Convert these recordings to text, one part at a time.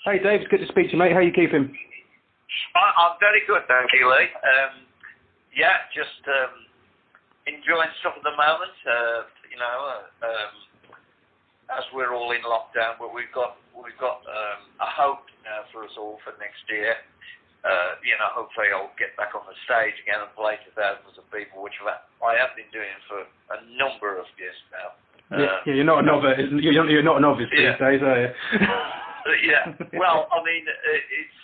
Hey Dave, it's good to speak to you, mate. How are you keeping? I'm very good, thank you, Lee. Just enjoying stuff at the moment. As we're all in lockdown, but we've got a hope now for us all for next year. Hopefully I'll get back on the stage again and play to thousands of people, which I have been doing for a number of years now. You're not a novice. You're not a novice these days, are you? Well, I mean, it's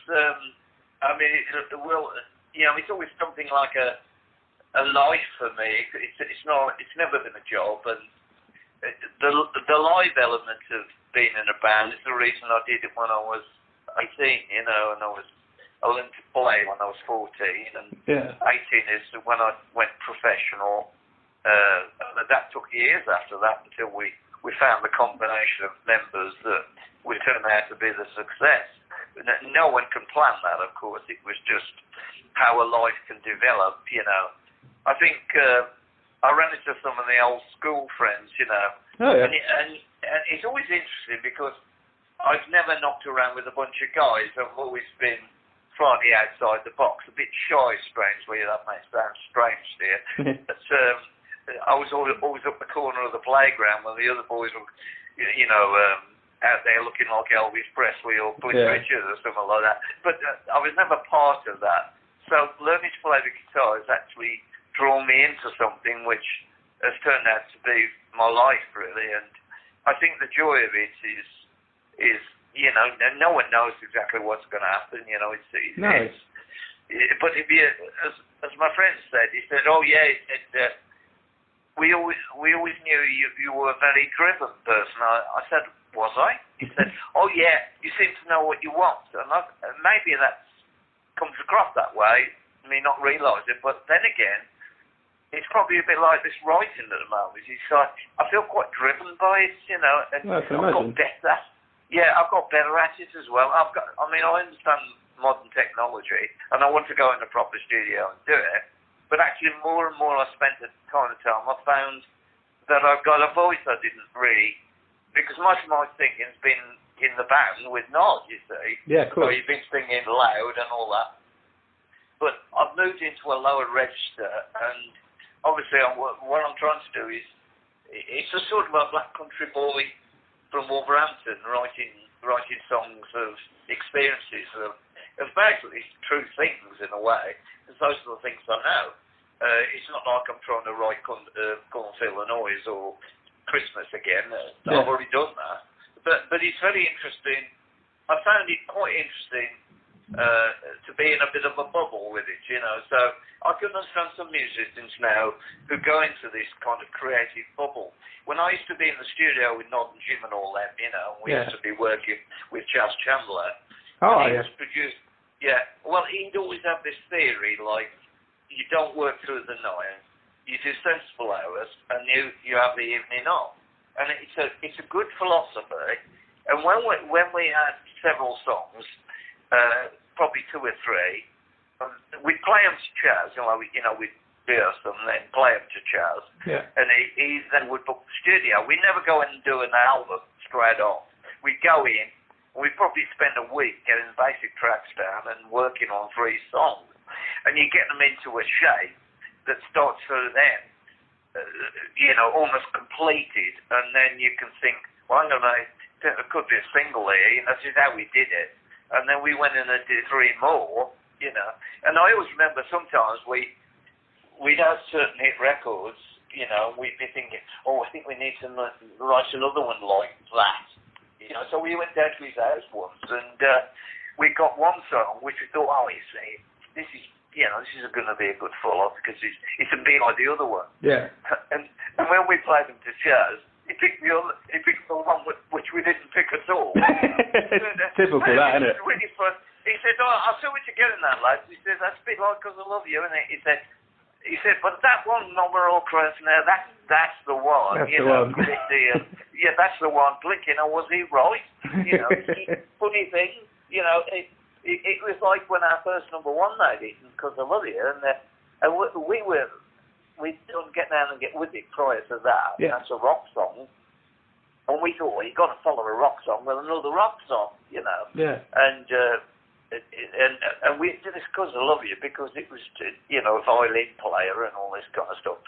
always something like a life for me. It's never been a job, and the live element of being in a band is the reason I did it when I was 18, and I learned to play when I was 14, and 18 is when I went professional. That took years after that until we found the combination of members that would turn out to be the success. No one can plan that, of course. It was just how a life can develop, I think I ran into some of the old school friends, Oh, yeah. and it's always interesting because I've never knocked around with a bunch of guys. I've always been slightly outside the box, a bit shy, strangely. That may sound strange there. But I was always up the corner of the playground when the other boys were, out there looking like Elvis Presley or Cliff Richard or something like that. But I was never part of that. So learning to play the guitar has actually drawn me into something which has turned out to be my life, really. And I think the joy of it is no one knows exactly what's going to happen. But if you, as my friend said, he said, we always knew you were a very driven person. I said, was I? He said, oh yeah, you seem to know what you want. And maybe that comes across that way, me not realising. But then again, it's probably a bit like this writing at the moment. I feel quite driven by it, and I've got better. Yeah, I've got better at it as well. I understand modern technology, and I want to go in a proper studio and do it. But actually, more and more I spent the time, I found that I've got a voice I didn't really, because most of my singing's been in the band with Nod, you see. Yeah, cool. So you've been singing loud and all that. But I've moved into a lower register, and obviously what I'm trying to do is, it's a sort of a black country boy from Wolverhampton writing songs of experiences of basically true things in a way, because those are the things I know. It's not like I'm trying to write Cornfield Illinois or Christmas again. I've already done that. But it's very interesting. I found it quite interesting to be in a bit of a bubble with it, So I can understand some musicians now who go into this kind of creative bubble. When I used to be in the studio with Nod and Jim and all them, we used to be working with Chas Chandler. Oh, he was produced. Yeah, well, he'd always have this theory, like, you don't work through the night, you do sensible hours, and you have the evening off. And it's a good philosophy. And when we had several songs, probably 2 or 3, we'd play them to Chas, we'd rehearse them and then play them to Chas. Yeah. And he then would book the studio. We never go in and do an album straight off. We'd go in, we'd probably spend a week getting the basic tracks down and working on 3 songs. And you get them into a shape that starts for them, almost completed. And then you can think, well, I don't know, there could be a single here. That's just how we did it. And then we went in and did 3 more, And I always remember sometimes we'd have certain hit records, we'd be thinking, I think we need to write another one like that. So we went down to his house once, and we got one song which we thought, this is going to be a good follow-up because it's a bit like the other one. Yeah. And when we played them to Chas, he picked the one which we didn't pick at all. Typical, that, isn't it? Really fun. He said, I'll see what you're getting at, lads. He said, that's a bit like Because I Love You, isn't it? He said, but that one, Number All Cross now, that's the one. That's the one. That's the one. Blinking, was he right? Funny thing, it was like when our first number 1 made it, Because I Love You, and we didn't get down and get with it prior to that. Yeah. That's a rock song. And we thought, well, you've got to follow a rock song with another rock song, you know. Yeah. And we did this because I love you, because it was, you know, a violin player and all this kind of stuff.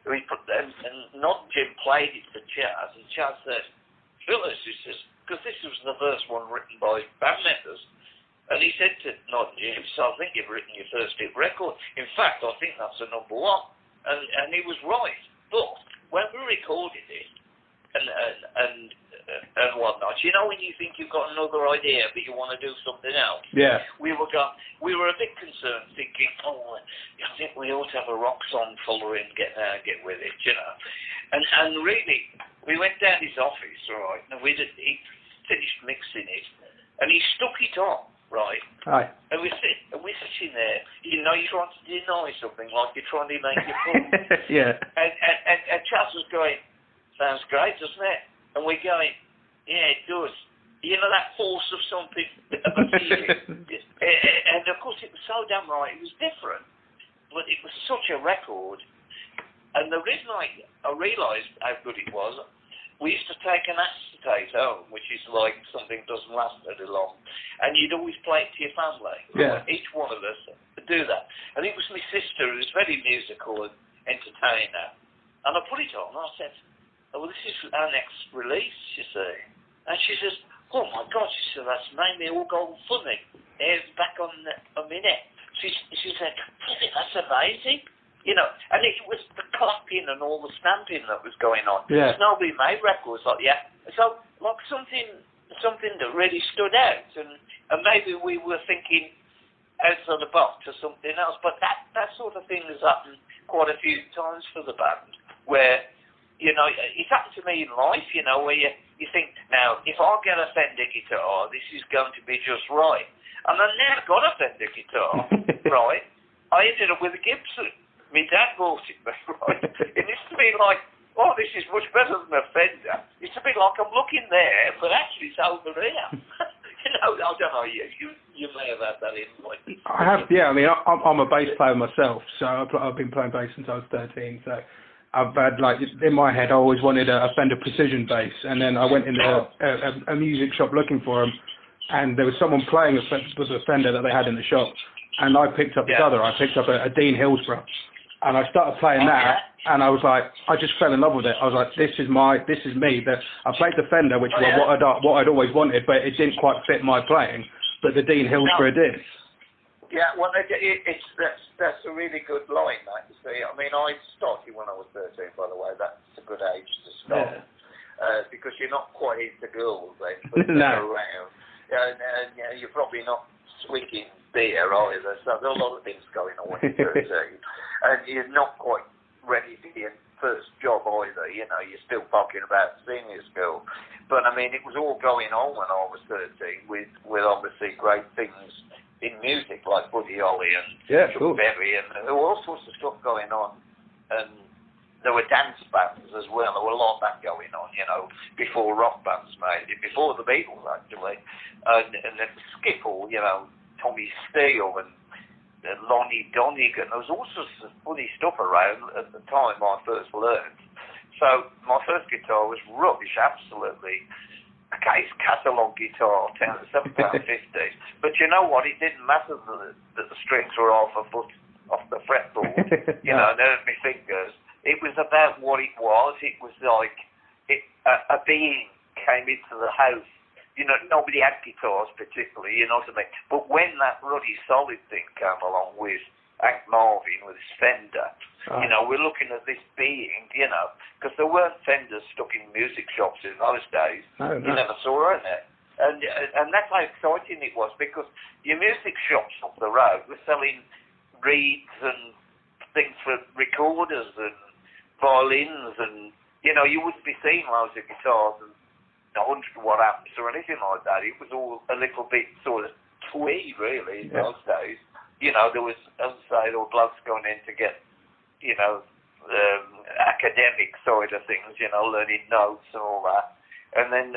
We put them, and not Jim played it for Chaz, and Chaz said, Phyllis, he says, because this was the first one written by band members. And he said to Not Jim, so I think you've written your first hit record. In fact, I think that's a number one. And he was right. But when we recorded it and whatnot, you know, when you think you've got another idea but you want to do something else. Yeah. We were a bit concerned, thinking, I think we ought to have a rock song following Get With It, you know. And really, we went down his office, right, and he finished mixing it, and he stuck it on. Right. Aye. And we're sitting there, you know, you're trying to deny something, like you're trying to make it fun. Yeah. And Chaz was going, sounds great, doesn't it? And we're going, yeah, it does. You know, that force of something, of a feeling. And of course, it was so damn right, it was different. But it was such a record. And the reason I realised how good it was, we used to take an acetate home, which is like something doesn't last very long, and you'd always play it to your family. Yeah. Each one of us would do that. And it was my sister who was very musical and entertainer. And I put it on, and I said, oh, well, this is our next release, you see. And she says, oh my God, she said, that's made me all go funny. Hair's back on my neck. She said, that's amazing. You know, and it was the clapping and all the stamping that was going on. Yeah. Nobody made records like that. So, like something that really stood out, and maybe we were thinking outside the box or something else. But that sort of thing has happened quite a few times for the band, where, you know, it's happened to me in life, you know, where you think, now, if I get a Fender guitar, this is going to be just right. And I never got a Fender guitar, right? I ended up with a Gibson. My dad bought it, right? It used to be like, oh, this is much better than a Fender. It's a bit like I'm looking there, but actually it's over here. You know, I don't know, you may have had that in mind. I have, yeah. I mean, I'm a bass player myself, so I've been playing bass since I was 13. So I've had, like, in my head, I always wanted a Fender Precision bass, and then I went into a music shop looking for them, and there was someone playing a Fender that they had in the shop, and I picked up this other. I picked up a Dean Hillsborough. And I started playing that, and I was like, I just fell in love with it. I was like, this is me. I played the Fender, which was what I'd always wanted, but it didn't quite fit my playing. But the Dean Hillsborough did. Yeah, well, that's a really good line, mate. You see, I mean, I started when I was 13, by the way. That's a good age to start, because you're not quite into girls then, but no. Around, and you're probably not swigging beer either. So there are a lot of things going on when you're 13. And you're not quite ready for your first job either, you know, you're still talking about senior school. But I mean, it was all going on when I was 13 with obviously great things in music like Buddy Holly and Chuck Berry, and there were all sorts of stuff going on. And there were dance bands as well. There were a lot of that going on, you know, before rock bands made it, before the Beatles actually. And then Skiffle, you know, Tommy Steele and Lonnie Donegan. There was all sorts of funny stuff around at the time I first learned. So my first guitar was rubbish, absolutely. A case catalogue guitar, £7.50. But you know what? It didn't matter that the strings were off the fretboard. You know, and my fingers. It was about what it was. It was like a being came into the house. You know, nobody had guitars particularly, you know what I mean? But when that ruddy solid thing came along with Hank Marvin, with his Fender, you know, we're looking at this being, you know, because there weren't Fenders stuck in music shops in those days. No. You never saw it there. And that's how exciting it was, because your music shops up the road were selling reeds and things for recorders and violins, and, you know, you wouldn't be seeing loads of guitars and 100 watt amps or anything like that. It was all a little bit sort of twee, really, in those days. You know, there was, as I say, there were blokes going in to get, you know, academic side of things, you know, learning notes and all that. And then,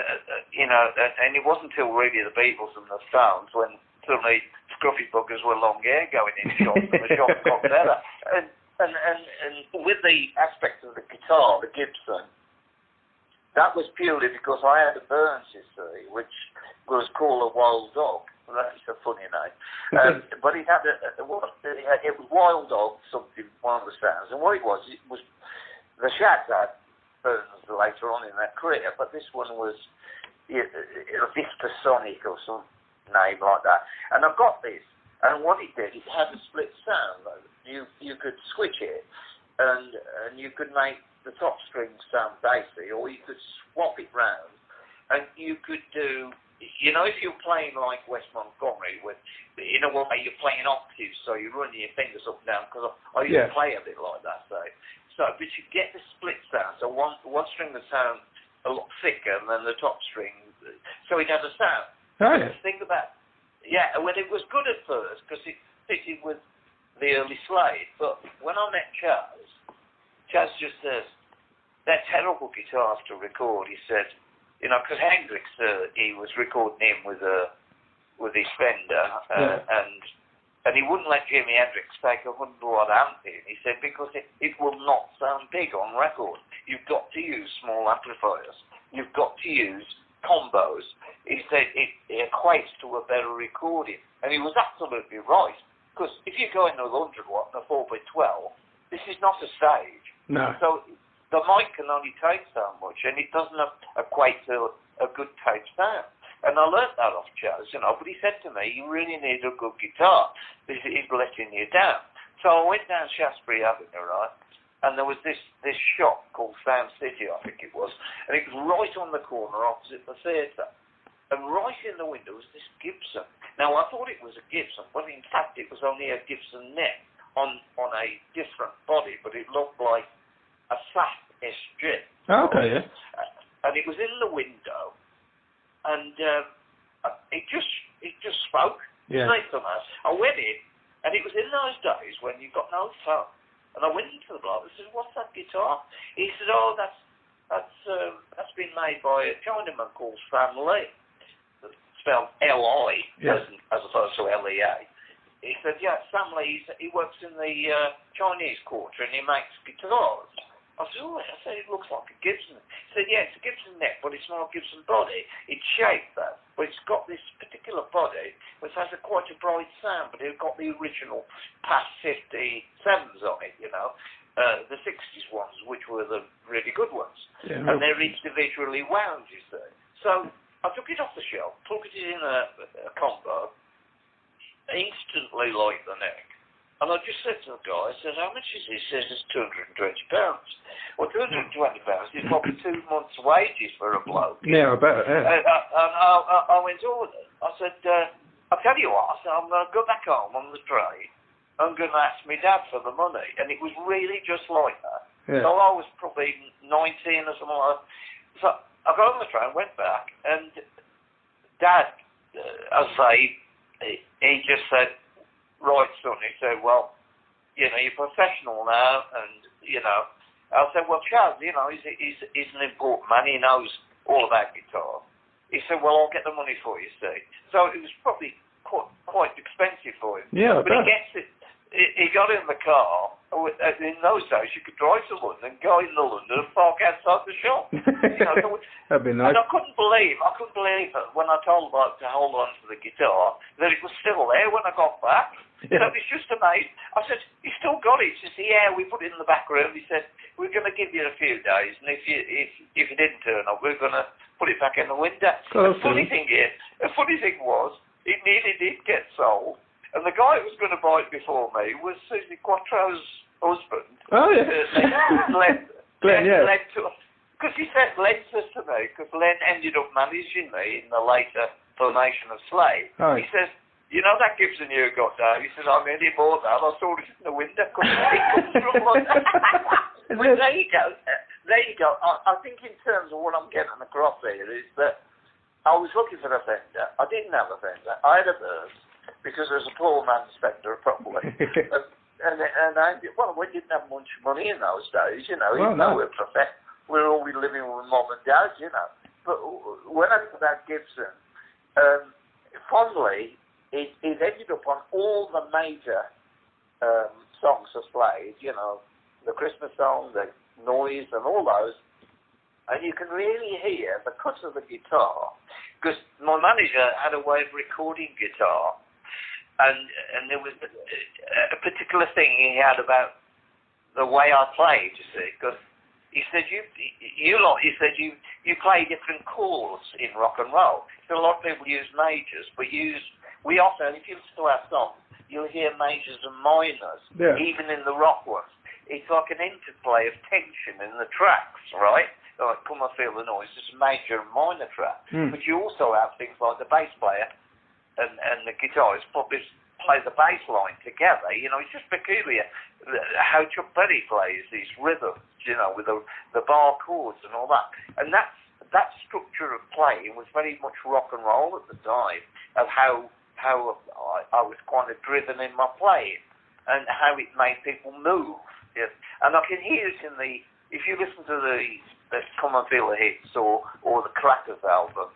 you know, and it wasn't until really the Beatles and the Stones when suddenly scruffy buggers were long hair going in shops and the shops got better. And with the aspect of the guitar, the Gibson, that was purely because I had a Burns, you see, which was called a Wild Dog. That's a funny name. But it had it was Wild Dog, something, one of the sounds. And what it was the Shads had Burns later on in their career, but this one was Vista Sonic or some name like that. And I've got this, and what it did, it had a split sound. You could switch it, and you could make the top string sound bassy, or you could swap it round, and you could do, if you're playing like West Montgomery, in a way you're playing octaves, so you're running your fingers up and down, because I used to play a bit like that, so but you get the split sound, so one string would sound a lot thicker than the top string, so it had a sound. Oh, yeah. Think about, when it was good at first, because it fitted with the early Slade, but when I met Chaz just says, they're terrible guitars to record. He said, because Hendrix, he was recording him with his Fender, and he wouldn't let Jimi Hendrix take a 100-watt amp in. He said, because it will not sound big on record. You've got to use small amplifiers. You've got to use combos. He said it equates to a better recording. And he was absolutely right. Because if you go into a 100-watt and a 4x12, this is not a stage. No. So the mic can only take so much, and it doesn't equate to a good tape sound. And I learnt that off Chaz, but he said to me, you really need a good guitar. He's letting you down. So I went down Shaftesbury Avenue, right, and there was this shop called Sound City, I think it was, and it was right on the corner opposite the theatre. And right in the window was this Gibson. Now, I thought it was a Gibson, but in fact it was only a Gibson neck on a different body, but it looked like a fat SG. Oh, okay, yeah. And it was in the window, and it just spoke. Yeah. I went in, and it was in those days when you got no phone. And I went into the bloke and said, "What's that guitar?" He said, "Oh, that's been made by a Chinaman called Sam Lee, spelled L-I as opposed to L-E-A." He said, "Yeah, Sam Lee. He works in the Chinese quarter and he makes guitars." I said, "Oh," I said, "It looks like a Gibson." He said, "Yeah, it's a Gibson neck, but it's not a Gibson body. It's shaped that, but it's got this particular body which has quite a bright sound, but it's got the original past 57s on it, the 60s ones, which were the really good ones. Yeah, and they're individually wound, you see." So I took it off the shelf, plugged it in a combo, instantly liked the neck. And I just said to the guy, I said, "How much is this?" He says, "It's £220. Well, £220 is probably 2 months' wages for a bloke. Yeah, I bet, yeah. And I went over there. I said, "I'll tell you what," I said, "I'm going to go back home on the train. I'm going to ask my dad for the money." And it was really just like that. Yeah. So I was probably 19 or something like that. So I got on the train, went back, and Dad, as I say, he just said, "Right, son," he said, "well, you're professional now, and, I said, "Well, Chaz, he's an important man, he knows all about guitar." He said, "Well, I'll get the money for you, see." So it was probably quite expensive for him. Yeah, but he gets it. He got in the car. In those days, you could drive to London, go into London, and park outside the shop. That'd be nice. And I couldn't believe it when I told him to hold on to the guitar that it was still there when I got back. Yeah. So it was just amazing. I said, "You still got it?" He said, "Yeah, we put it in the back room." He said, "We're going to give you a few days, and if you didn't turn up, we're going to put it back in the window." The funny thing was, it nearly did get sold. And the guy who was going to buy it before me was Susie Quattro's husband. Oh, yeah. Glenn, yeah. Because he said Len says to me, because Len ended up managing me in the later formation of Slade. Oh. He says, "That Gibson you got down?" He says, "I nearly bought that. I saw it in the window." Well, there you go. There you go. I think in terms of what I'm getting across here is that I was looking for a Fender. I didn't have a Fender. I had a Burns, because there was a poor man's Fender, probably. and we didn't have much money in those days, even though we're always living with mom and dad, But when I got that Gibson, fondly, it ended up on all the major songs of Slade, the Christmas song, the Noise, and all those. and you can really hear the cut of the guitar, because my manager had a way of recording guitar, and there was a particular thing he had about the way I played, you see, because he said you play different chords in rock and roll. So a lot of people use majors, but we often, if you listen to our songs, you'll hear majors and minors, even in the rock ones. It's like an interplay of tension in the tracks, right? Like Come and Feel the Noise, it's a major and minor track. But you also have things like the bass player and the guitarist probably play the bass line together. You know, it's just peculiar how Chuck Berry plays these rhythms, you know, with the bar chords and all that. And that structure of playing was very much rock and roll at the time, of how I was kind of driven in my playing and how it made people move. Yes. And I can hear it in if you listen to the Come and Feel the Hits or the Crackers album,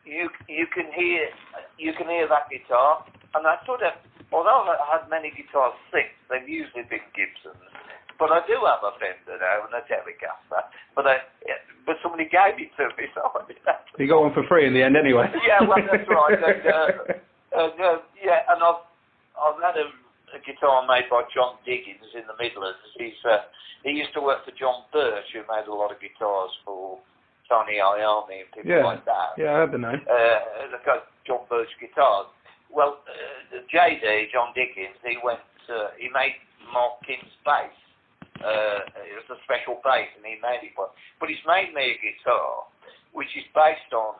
you can hear that guitar. And I sort of, although I had many guitars since, they've usually been Gibsons, but I do have a Fender now and a Telecaster. But somebody gave it to me, so I did that. You got one for free in the end, anyway. Yeah, well, that's right. And I've had a guitar made by John Diggins in the Midlands. He used to work for John Birch, who made a lot of guitars for Tony Iommi and people like that. Yeah, I have the name. John Birch guitars. Well, JD, John Diggins, he made Mark King's bass. It was a special bass, and he made it. But he's made me a guitar, which is based on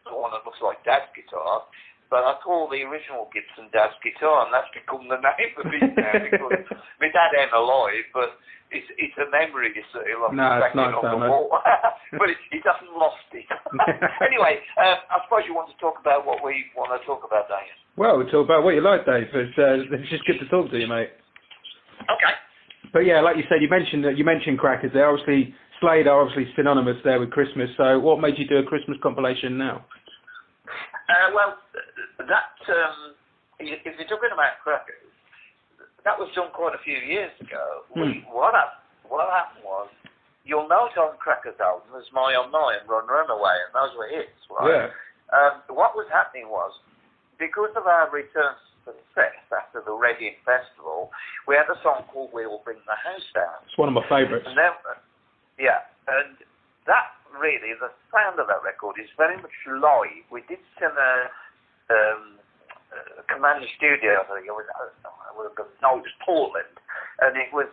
the one that looks like Dad's guitar, but I call the original Gibson Dad's guitar, and that's become the name of it now, because my dad ain't alive, but it's a memory, you see. Like it's nice, but he hasn't lost it. Anyway, I suppose you want to talk about what we want to talk about, Dave. Well, we'll talk about what you like, Dave. It's just good to talk to you, mate. Okay. But yeah, like you said, you mentioned Crackers there. Obviously, Slade are obviously synonymous there with Christmas. So what made you do a Christmas compilation now? Well, if you're talking about Crackers, that was done quite a few years ago. What happened was, you'll note on Crackers' album, there's My Oh My and Run Run Away, and those were hits, right? Yeah. What was happening was, because of our return success after the Reading Festival, we had a song called We'll Bring the House Down. It's one of my favourites. And then, and that really, the sound of that record is very much live. We did it in a Command Studio, I think it was Portland, and it was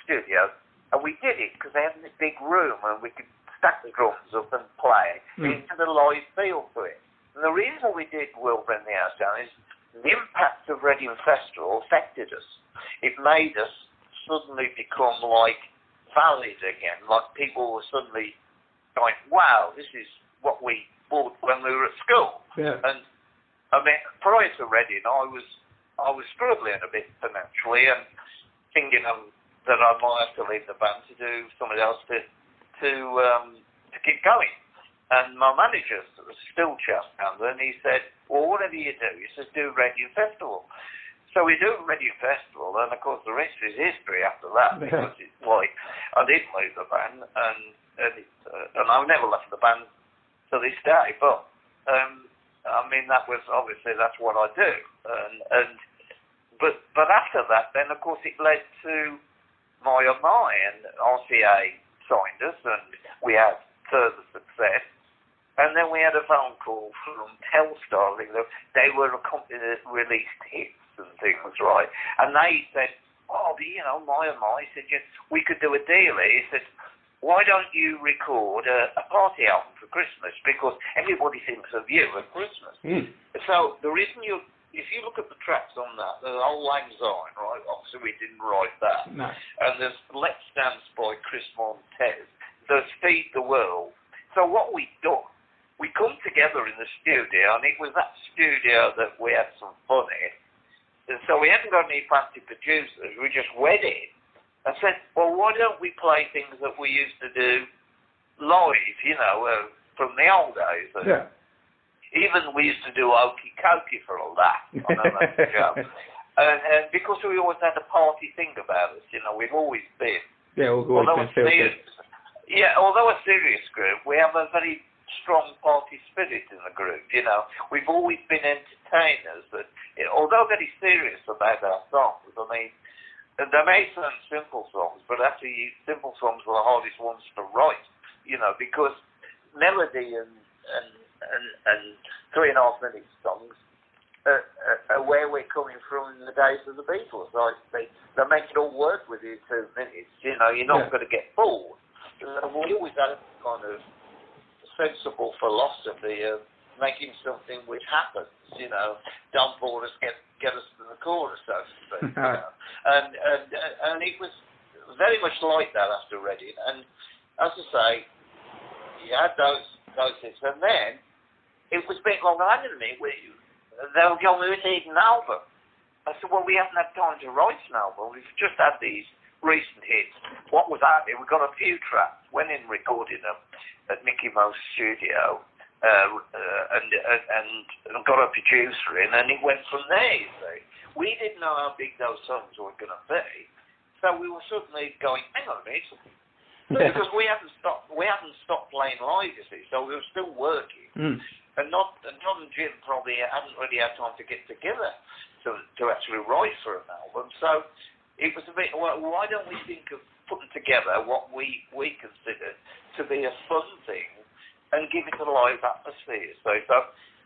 studio, and we did it because they had this big room and we could stack the drums up and play. It had a live feel to it. And the reason we did We'll Bring the House Down is the impact of Reading Festival affected us. It made us suddenly become like valid again, like people were suddenly going, wow, this is what we bought when we were at school. Yeah. And I mean, prior to Reading, I was struggling a bit financially and thinking that I might have to leave the band to do something else to keep going. And my manager was still chest pounder, and he said, well, whatever you do, he says, do Reading Festival. So we do Reading Festival, and of course the rest is history after that, because it's like, I did leave the band, and I've never left the band to this day, but I mean, that was obviously, that's what I do. But after that, then of course it led to My Oh My, and RCA signed us, and we had further success. And then we had a phone call from Telstar. I think they were a company that released hits and things, right? And they said, oh, My Oh My, he said, yes, we could do a deal here. He said, why don't you record a party album for Christmas? Because everybody thinks of you at Christmas. So the reason if you look at the tracks on that, there's Old Lang Syne, right? Obviously we didn't write that. No. And there's Let's Dance by Chris Montez. There's Feed the World. So what we've done, we come together in the studio, and it was that studio that we had some fun in. And so we hadn't got any fancy producers. We just went in and said, well, why don't we play things that we used to do live, from the old days. Yeah. Even we used to do Okey Cokey for all that. I know that's a joke. And because we always had a party thing about us, we've always been. Yeah, we've always been filthy. Yeah, although a serious group, we have a very strong party spirit in the group, you know. We've always been entertainers, but although very serious about our songs, I mean, they may sound simple songs, but actually simple songs were the hardest ones to write, you know, because melody and 3.5-minute songs are where we're coming from in the days of the Beatles. Like they make it all work with you 2 minutes, you know, you're not going to get bored. We always had a kind of sensible philosophy of making something which happens, you know, don't bore us, get us to the chorus, so to speak. You know? And it was very much like that after Reading. And as I say, you had those hits, and then it was a bit like, hang on a minute, they were going, we need an album. I said, well, we haven't had time to write an album. We've just had these recent hits. What was happening? We got a few tracks, went in recorded them at Mickey Mouse Studio, and got a producer in, and it went from there, you see. We didn't know how big those songs were going to be, so we were suddenly going, hang on a minute, because we hadn't stopped playing live, you see, so we were still working, and John and Jim probably hadn't really had time to get together to actually write for an album, so it was a bit, well, why don't we think of putting together what we consider to be a fun thing and give it a live atmosphere. So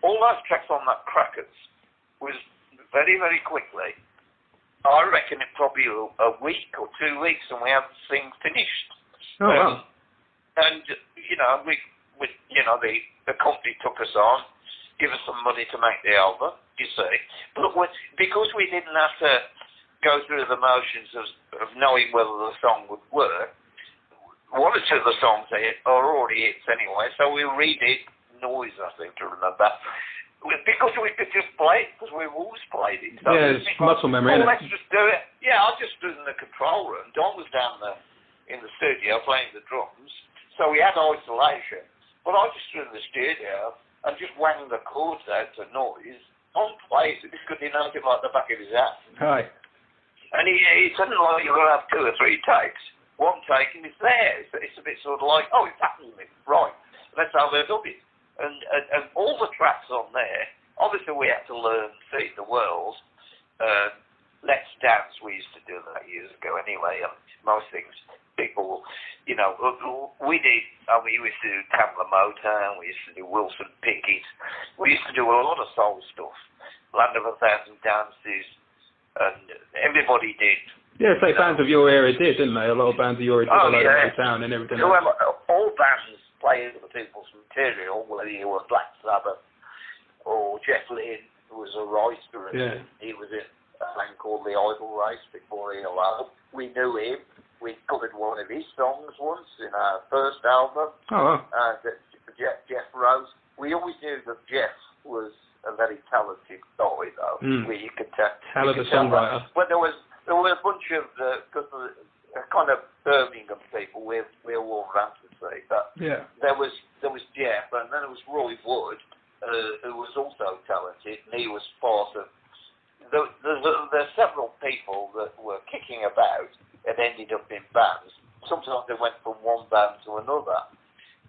all those tracks on that Crackers was very, very quickly, I reckon it probably a week or 2 weeks, and we have the thing finished. Oh, wow. And, you know, we you know, the company took us on, give us some money to make the album, you see. But because we didn't have to go through the motions of knowing whether the song would work, one or two of the songs are already hits anyway, so we redid Noise, I think, to remember. Because we could just play it, because we've always played it. So it's muscle memory, well, let's just do it. Yeah, I just stood in the control room. Don was down in the studio playing the drums, so we had isolation. But I just stood in the studio and just wanged the chords out to Noise. Don plays it because he knows it like the back of his hand. Hi. And he said, like, you're going to have 2 or 3 takes. One take and it's there. It's a bit sort of like, oh, it's happening. Right, let's have a dub it. And all the tracks on there, obviously we had to learn Feed the World. Let's Dance, we used to do that years ago anyway. Most things, people, you know, we did, we used to do Tamla Motown, we used to do Wilson Pickett. We used to do a lot of soul stuff. Land of a Thousand Dances. And everybody did. Yeah, so bands of your era did, didn't they? A lot of bands of your era did, like Motown and everything. All bands played other people's material, whether you were Black Sabbath or Jeff Lynne, who was a writer, and he was in a band called The Idol Race before he allowed. We knew him. We covered one of his songs once in our first album. Oh, wow. Jeff Rose. We always knew that Jeff was a very talented guy, though. You could tell. Hell of a songwriter. But there were a bunch of kind of Birmingham people. We're Wolverhampton, say, but there was Jeff, and then there was Roy Wood, who was also talented, and he was part of. There's several people that were kicking about and ended up in bands. Sometimes they went from one band to another.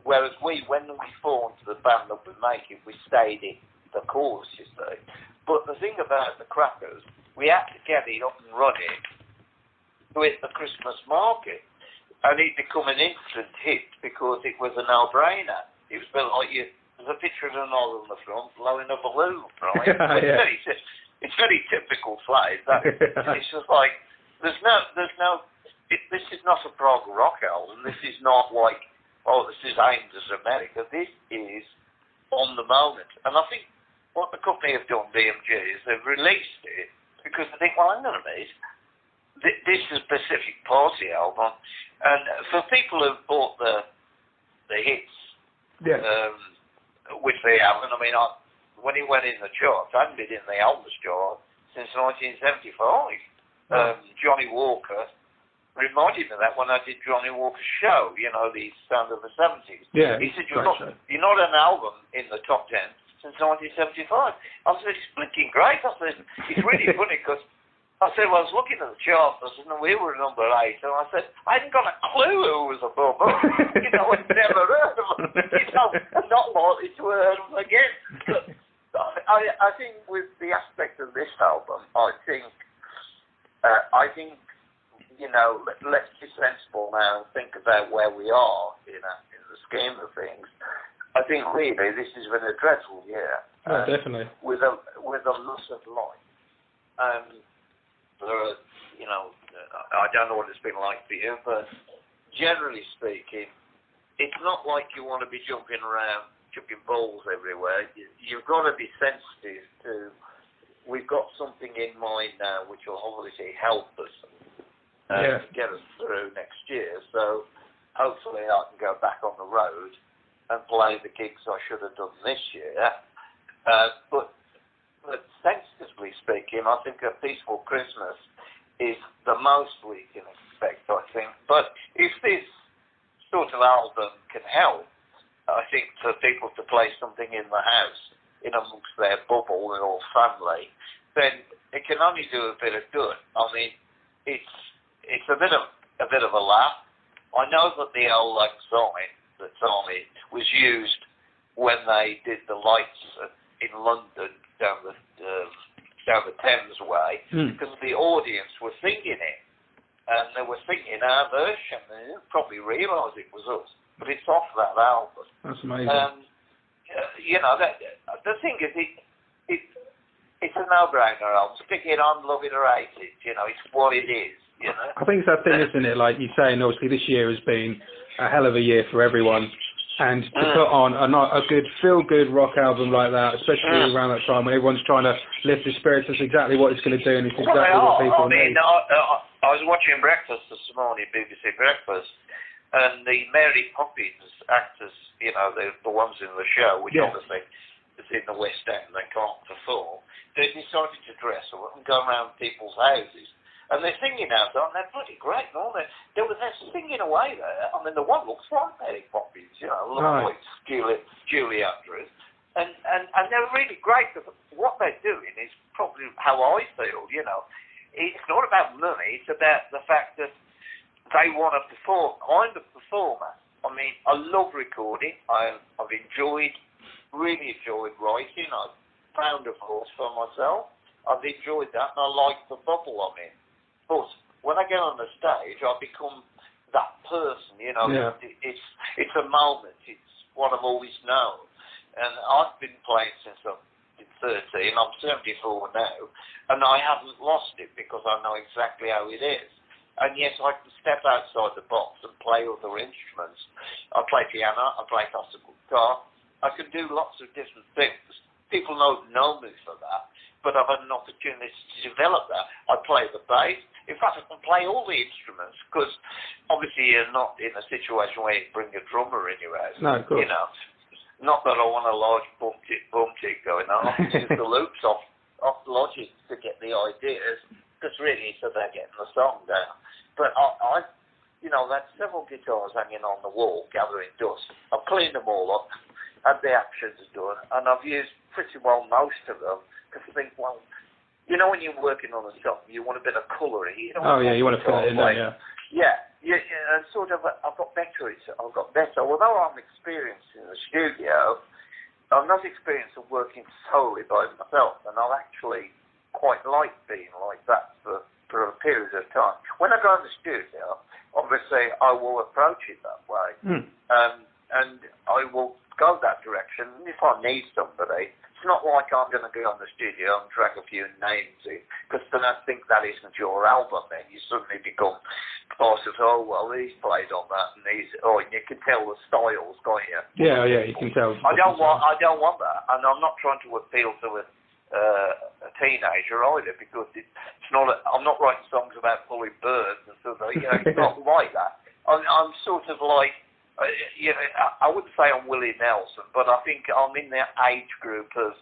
Whereas when we formed the band that we're making, we stayed in the chorus, you see. But the thing about the Crackers, we had to get it up and running to hit the Christmas market. And it become an instant hit because it was a no-brainer. It was a bit like there's a picture of an oil on the front blowing a balloon, right? It's very typical Slade. It's just like, this is not a prog rock album. This is not like, oh, this is aimed as America. This is on the moment. And I think what the company have done, BMG, is they've released it because they think, well, hang on a minute, this is a Pacific Party album. And for people who've bought the hits, which they haven't, I mean, when he went in the charts, I hadn't been in the Elvis chart since 1975. Johnny Walker reminded me of that when I did Johnny Walker's show, you know, the Sound of the 70s. Yeah, he said, you're not an album in the top 10 since 1975. I said, it's blinking great. I said, it's really funny because I said, well, I was looking at the chart, I said, no, we were number 8, and I said, I hadn't got a clue who was above us. You know, I'd never heard of them. You know, I'm not likely to hear them again. But I think with the aspect of this album, I think, you know, let's be sensible now and think about where we are, you know, in the scheme of things. I think really this has been a dreadful year. Oh, definitely. With a loss of life. There are, you know, I don't know what it's been like for you, but generally speaking, it's not like you want to be jumping around, chucking balls everywhere. You've got to be sensitive to, we've got something in mind now which will obviously help us to get us through next year. So hopefully I can go back on the road and play the gigs I should have done this year. But sensitively speaking, I think a peaceful Christmas is the most we can expect, I think. But if this sort of album can help, I think, for people to play something in the house, in amongst their bubble or family, then it can only do a bit of good. I mean, it's a bit of a laugh. I know that the old sign that's on it was used when they did the lights in London down the Thames way, because the audience were singing it, and they were singing our version. They didn't probably realise it was us, but it's off that album. That's amazing. You know, the thing is, it's a no-brainer album. Stick it on, love it or hate it. You know, it's what it is. You know. I think it's that thing, isn't it? Like you say, and obviously this year has been a hell of a year for everyone. And to put on a good, feel-good rock album like that, especially around that time when everyone's trying to lift the spirits, that's exactly what it's going to do, and it's exactly what people need. I was watching Breakfast this morning, BBC Breakfast, and the Mary Poppins actors, you know, the ones in the show, which obviously is in the West End, they can't perform, they decided to dress up and go around people's houses. And they're singing out there, and they're bloody great, and all they're singing away there. I mean, the one looks like Mary Poppins, you know, looks like Julie Andrews. And they're really great, because what they're doing is probably how I feel, you know. It's not about money, it's about the fact that they want to perform. I'm a performer. I mean, I love recording. I've really enjoyed writing. I've found a voice for myself. I've enjoyed that, and I like the bubble I'm in. But when I get on the stage, I become that person, you know. Yeah. It's a moment. It's what I've always known. And I've been playing since I've been 13. I'm 74 now. And I haven't lost it because I know exactly how it is. And yes, I can step outside the box and play other instruments. I play piano. I play classical guitar. I can do lots of different things. People don't know me for that. But I've had an opportunity to develop that. I play the bass. In fact, I can play all the instruments, because obviously you're not in a situation where you bring a drummer in your house. No, of course. You know, not that I want a large bum tick going on. I use the loops off Logic to get the ideas, because really it's about getting the song down. But I you know, I've had several guitars hanging on the wall, gathering dust. I've cleaned them all up, had the actions done, and I've used pretty well most of them. Because I think, well, you know, when you're working on a song, you want a bit of colour. You want to put it in there, yeah. Yeah, and sort of, I've got better. Although I'm experienced in the studio, I'm not experienced of working solely by myself, and I've actually quite like being like that for a period of time. When I go in the studio, obviously I will approach it that way, and I will go that direction. And if I need somebody, it's not like I'm going to go on the studio and drag a few names in, because then I think that isn't your album. Then you suddenly become part of, oh well, he's played on that, and and you can tell the styles, can't you? Yeah, you can tell. I don't want that, and I'm not trying to appeal to a teenager either, because it's not. I'm not writing songs about pulling birds and stuff. You know, it's not like that. I'm sort of like. You know, I wouldn't say I'm Willie Nelson, but I think I'm in the age group of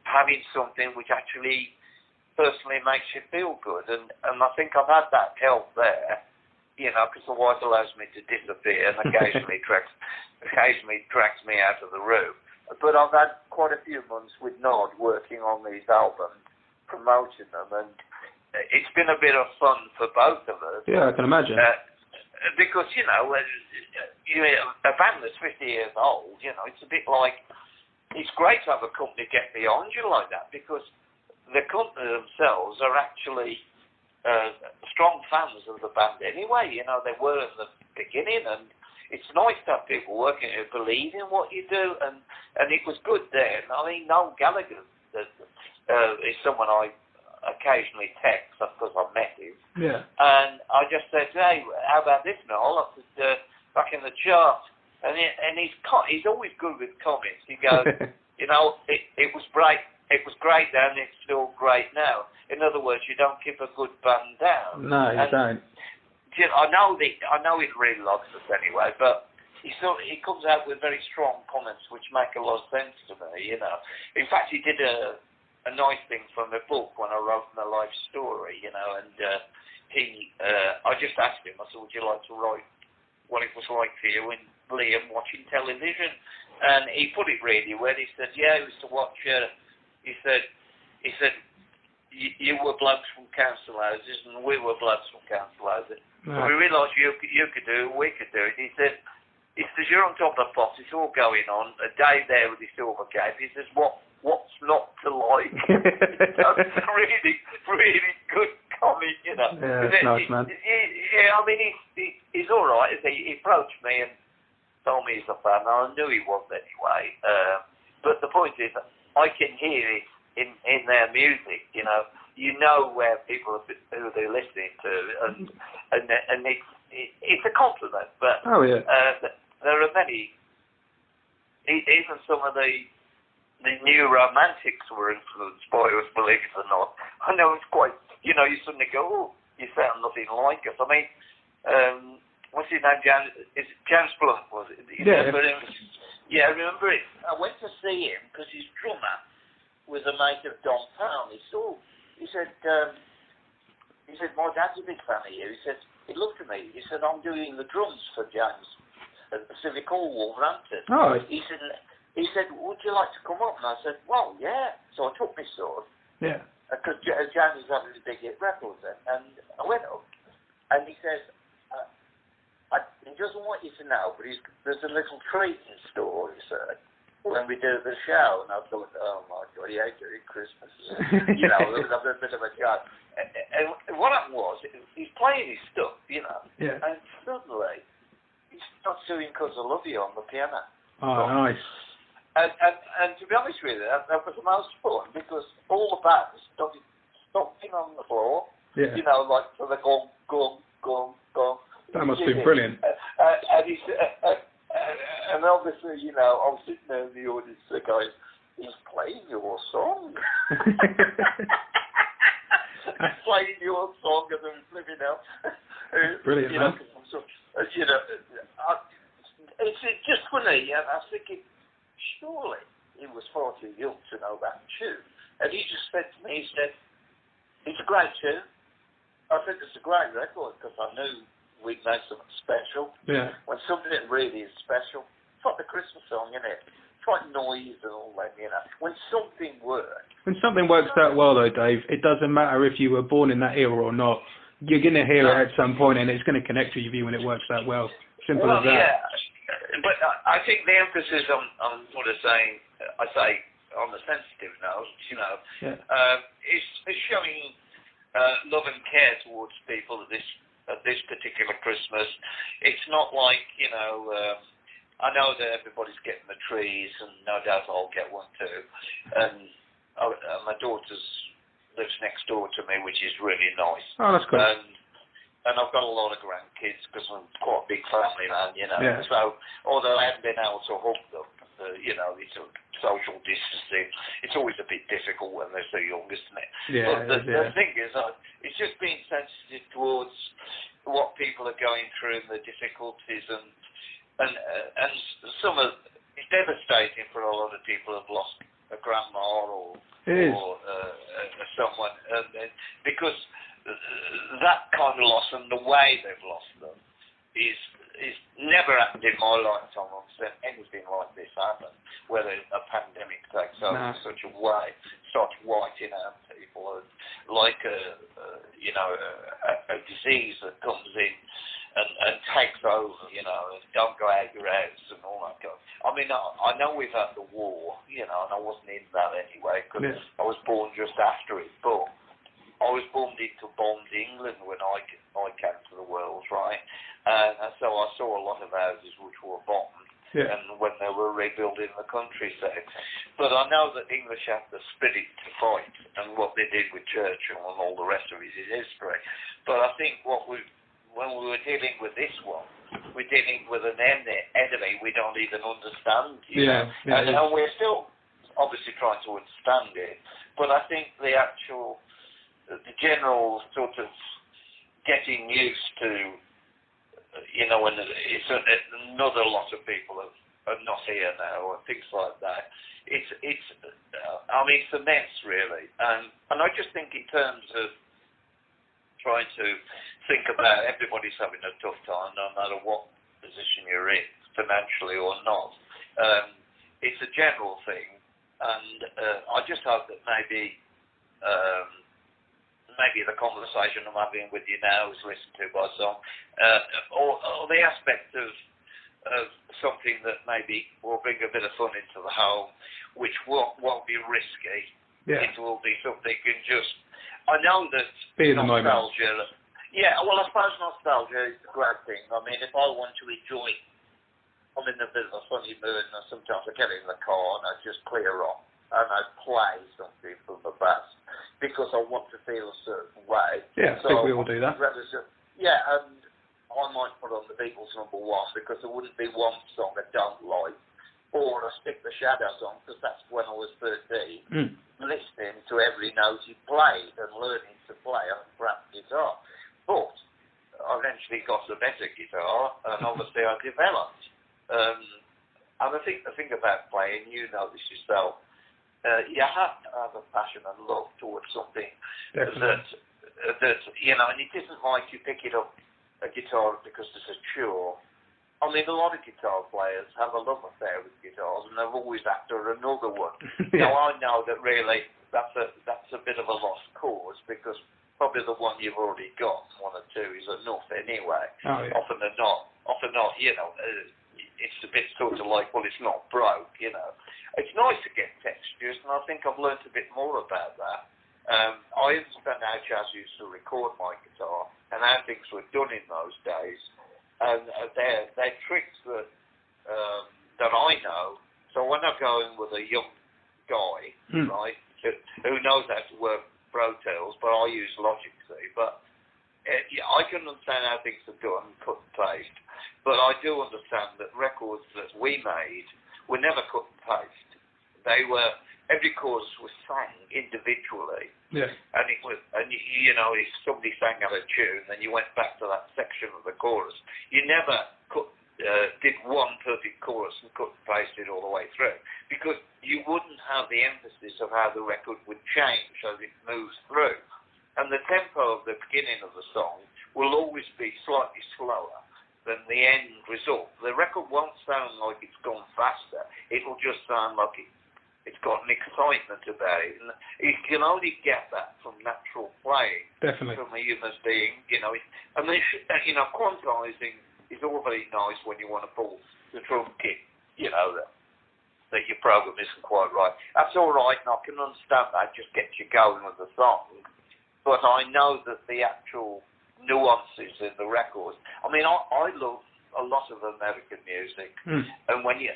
having something which actually personally makes you feel good, and I think I've had that help there, you know, because the wife allows me to disappear and occasionally drags me out of the room. But I've had quite a few months with Nod working on these albums, promoting them, and it's been a bit of fun for both of us. Yeah, I can imagine. Because, a band that's 50 years old, it's a bit like, it's great to have a company get beyond you like that, because the company themselves are actually strong fans of the band anyway. They were at the beginning, and it's nice to have people working who believe in what you do, and it was good then. I mean, Noel Gallagher is someone I occasionally text, because I met him. Yeah. And I just said, hey, how about this, Noel? I said, back in the chart. And he's always good with comments. He goes, it was great. It was great then. It's still great now. In other words, you don't keep a good band down. No, you don't. I know he really loves us anyway, but he comes out with very strong comments which make a lot of sense to me. In fact, he did a nice thing from the book when I wrote my life story, and I just asked him, I said, would you like to write what it was like for you and Liam watching television? And he put it really well. He said, yeah, he used to watch, he said, you were blokes from council houses and we were blokes from council houses. No. So we realised you could do it, we could do it. He said, you're on top of the pot, it's all going on. A day there with his silver cape. He says, what's not to like? That's a really, really good comment, Yeah, it's nice, man. I mean, he's all right. He approached me and told me he's a fan. I knew he was anyway. But the point is, I can hear it in their music, You know where people who they're listening to, and it's a compliment. But there are many, even some of the new romantics were influenced by us, believe it or not. I know it's quite, you suddenly go, oh, you sound nothing like us. I mean, what's his name, James Blunt, was it? Yeah. Yeah, I remember it. I went to see him because his drummer was a mate of Don Pound. He said, my dad's a big fan of you. He looked at me, he said, I'm doing the drums for James at the Civic Hall, Wolverhampton. Oh. He said, would you like to come up? And I said, well, yeah. So I took my sword. Yeah. Because James was having a big hit record then. And I went up. And he says, he doesn't want you to know, but there's a little treat in store, he said, when we do the show. And I thought, oh my God, he ain't doing Christmas. There was a bit of a joke. And what happened was, he's playing his stuff, Yeah. And suddenly, he starts doing 'Cause I Love You on the piano. Oh, nice. And to be honest with you, that was the most fun, because all the bands started stomping on the floor, Yeah. like for the gong, gong, gong, gong. That must be brilliant. And obviously, I was sitting there in the audience, the guy, he's playing your song. He's playing your song, and then flipping out. Brilliant, man. It's just funny, and I was thinking, surely he was far too young to know that tune. And he just said to me, he said, it's a great tune. I said, it's a great record, because I knew we'd make something special. Yeah. When something really is special, it's like the Christmas song, isn't it? It's like noise and all that, When something works. When something works that well, though, Dave, it doesn't matter if you were born in that era or not. You're going to hear it at some point, and it's going to connect with you when it works that well. Simple as that. Yeah. But I think the emphasis on what I'm saying, I say on the sensitive note, is showing love and care towards people at this particular Christmas. It's not like, I know that everybody's getting the trees, and no doubt I'll get one too. And my daughter lives next door to me, which is really nice. Oh, that's cool. And I've got a lot of grandkids because I'm quite a big family man, Yeah. So, although I haven't been able to hug them, it's a social distancing. It's always a bit difficult when they're so young, isn't it? Yeah. But the thing is, it's just being sensitive towards what people are going through and the difficulties, and some of it's devastating for a lot of people who've lost a grandma or someone, because that kind of loss and the way they've lost them is never happened in my lifetime. I've seen anything like this happen, whether a pandemic takes over in such a way, starts wiping out people, like a disease that comes in and takes over, and don't go out your house and all that kind of. I mean, I know we've had the war, and I wasn't in that anyway because I was born just after it, but I was born into bombed England when I came to the world, right? And so I saw a lot of houses which were bombed. Yeah. And when they were rebuilding the countryside. But I know that English had the spirit to fight, and what they did with Churchill and all the rest of it is history. But I think when we were dealing with this one, we're dealing with an enemy we don't even understand. You know? And we're still obviously trying to understand it. But I think the general sort of getting used to, and it's another lot of people are not here now and things like that. It's a mess really, and I just think in terms of trying to think about everybody's having a tough time, no matter what position you're in, financially or not. It's a general thing, and I just hope that maybe the conversation I'm having with you now is listened to by some, or the aspect of something that maybe will bring a bit of fun into the home, which won't be risky. Yeah. It will be something you can just. I know that be in the nostalgia. Moment. Yeah, well, I suppose nostalgia is a great thing. I mean, if I want to enjoy, I'm in a bit of a funny mood, and sometimes I get in the car and I just clear off and I play something from the past because I want to feel a certain way. Yeah, so I think we all do that. And I might put on the Beatles #1 because there wouldn't be one song I don't like, or I stick the Shadows on because that's when I was 13, listening to every note he played and learning to play on perhaps guitar. But I eventually got a better guitar, and obviously I developed. And I think the thing about playing, you know this yourself, you have to have a passion and love towards something. Definitely. that and it isn't like you pick it up a guitar because it's a chore. I mean, a lot of guitar players have a love affair with guitars, and they're always after another one. Now, I know that really that's a bit of a lost cause because probably the one you've already got, one or two, is enough anyway. Oh, yeah. Often not. It's a bit sort of like, well, it's not broke, It's nice to get textures, and I think I've learned a bit more about that. I understand how Chaz used to record my guitar and how things were done in those days. And they're tricks that I know. So when I go in with a young guy, right, who knows how to work Pro Tools, but I use Logic, see. But I can understand how things are done, cut and paste. But I do understand that records that we made were never cut and paste. They were. Every chorus was sang individually, and it was, if somebody sang out a tune, then you went back to that section of the chorus. You never did one perfect chorus and cut and pasted all the way through, because you wouldn't have the emphasis of how the record would change as it moves through, and the tempo of the beginning of the song will always be slightly slower than the end result. The record won't sound like it's gone faster; it will just sound like it's got an excitement about it, and you can only get that from natural playing. Definitely. From a human being, and quantizing is all very nice when you want to pull the drum kit, that your program isn't quite right. That's all right, and I can understand that, just gets you going with the song. But I know that the actual nuances in the records, I mean, I love a lot of American music, and when you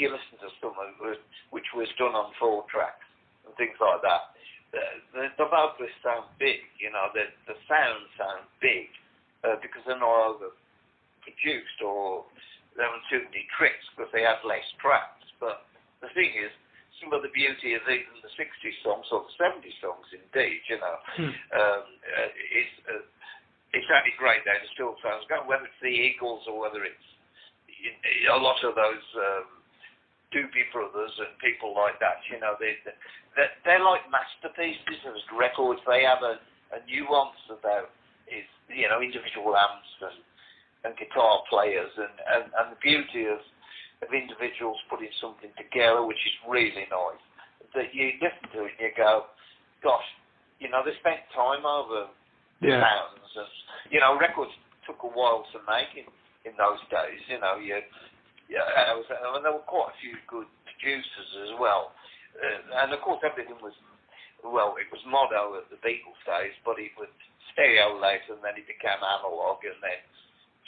listen to some of it, which was done on 4 tracks and things like that, the vocalists sound big, the sounds sound big because they're not overproduced or they haven't too many tricks because they have less tracks. But the thing is, some of the beauty of even the 60s songs or the 70s songs, indeed, it's actually great then, it still sounds good, whether it's the Eagles or whether it's a lot of those Doobie Brothers and people like that, they're like masterpieces of records. They have a nuance about it, individual amps and guitar players and the beauty of individuals putting something together, which is really nice. That you listen to it and you go, gosh, they spent time over sounds. And, you know, records took a while to make in those days. You know, and there were quite a few good producers as well. And of course, everything was, well, it was mono at the Beatles days, but it was stereo later, and then it became analog, and then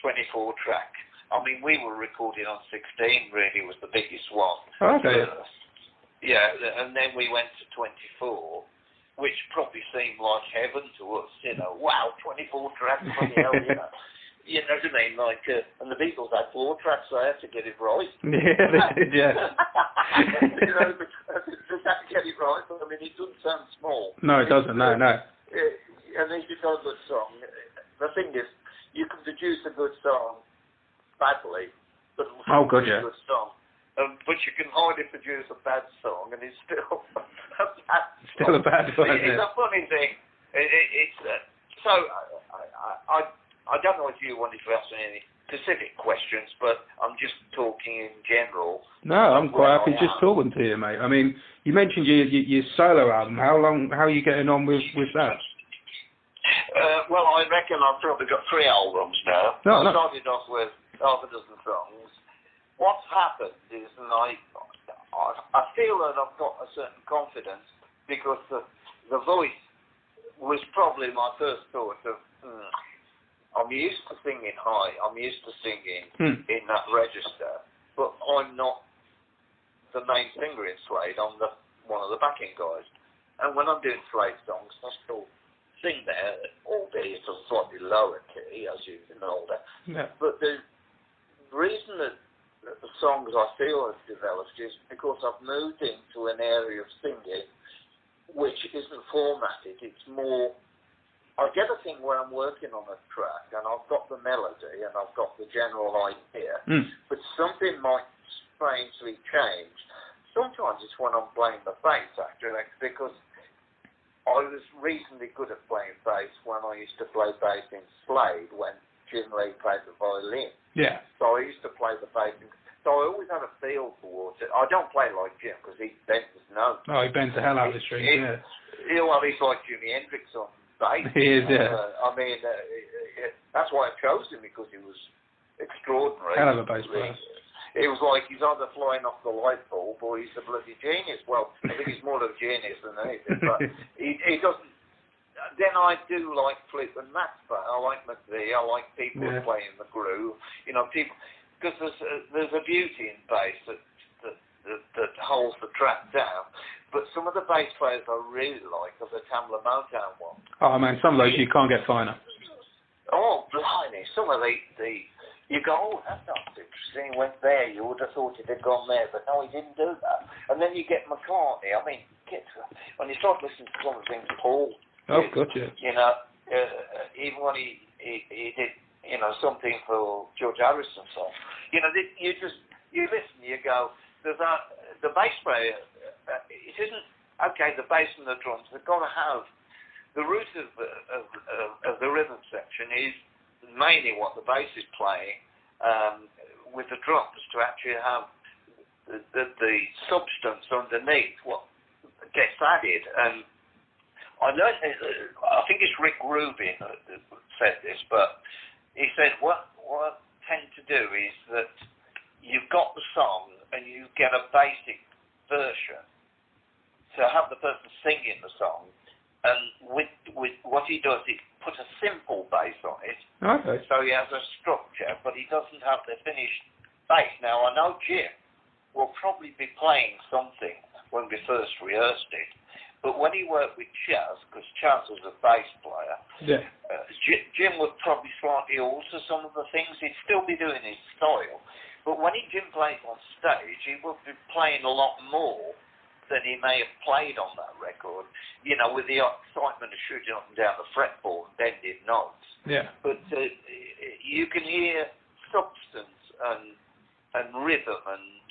24 track. I mean, we were recording on 16, really, was the biggest one. Okay. Yeah, and then we went to 24, which probably seemed like heaven to us, you know. Wow, 24 tracks, bloody hell, you know. You know what I mean? Like, and the Beatles had 4 tracks, so I had to get it right. Yeah, they did, yeah. You know, just had to get it right. But, I mean, it doesn't sound small. No, it doesn't, no. And if you've got a good song, the thing is, you can produce a good song badly, but oh, good, a good song. But you can hardly produce a bad song, and it's still a bad song. Still a bad one, It's a funny thing. So, I don't know if you wanted to ask me any specific questions, but I'm just talking in general. No, I'm quite happy just talking to you, mate. I mean, you mentioned your solo album. How are you getting on with that? Well, I reckon I've probably got 3 albums now. No, I started off with half a dozen songs. What's happened is, and I feel that I've got a certain confidence because the voice was probably my first thought of, I'm used to singing high, I'm used to singing in that register, but I'm not the main singer in Slade, I'm one of the backing guys. And when I'm doing Slade songs, I still sing there, albeit a slightly lower key, as you know that. Yeah. But the reason that the songs I feel have developed is because I've moved into an area of singing which isn't formatted, it's more, I get a thing where I'm working on a track and I've got the melody and I've got the general idea, but something might strangely change. Sometimes it's when I'm playing the bass, actually, because I was reasonably good at playing bass when I used to play bass in Slade when Jim Lee played the violin. Yeah. So I used to play the bass. So I always had a feel towards it. I don't play like Jim because he bends his notes. Oh, he bends the hell out of the strings, yeah. Well, he's like Jimi Hendrix on bass. He is, yeah. I mean, that's why I chose him, because he was extraordinary. Hell of a bass player. It was like he's either flying off the light bulb or he's a bloody genius. Well, I think he's more of a genius than anything, but he doesn't. Then I do like Fleetwood Mac, but I like McVie, I like people playing the groove. You know, people, because there's a beauty in bass that holds the track down. But some of the bass players I really like are the Tamla Motown ones. Oh man, some of those you can't get finer. Oh, blimey, some of the you go, oh, that sounds interesting. He went there. You would have thought he'd have gone there, but no, he didn't do that. And then you get McCartney. I mean, when you start listening to some of the things Paul did, gotcha. You know, even when he did, you know, something for George Harrison song, you know, you listen, you go, the bass player, it isn't, okay, the bass and the drums, they've got to have, the root of the rhythm section is mainly what the bass is playing with the drums to actually have the substance underneath what gets added. And I learned, I think it's Rick Rubin that said this, but he said what I tend to do is that you've got the song and you get a basic version to have the person singing the song, and with what he does, he puts a simple bass on it. Okay. So he has a structure, but he doesn't have the finished bass. Now, I know Jim will probably be playing something when we first rehearsed it, but when he worked with Chaz, because Chaz was a bass player, Jim would probably slightly alter some of the things. He'd still be doing his style, but when Jim plays on stage, he would be playing a lot more than he may have played on that record, you know, with the excitement of shooting up and down the fretboard and bending notes. Yeah. But you can hear substance and rhythm, and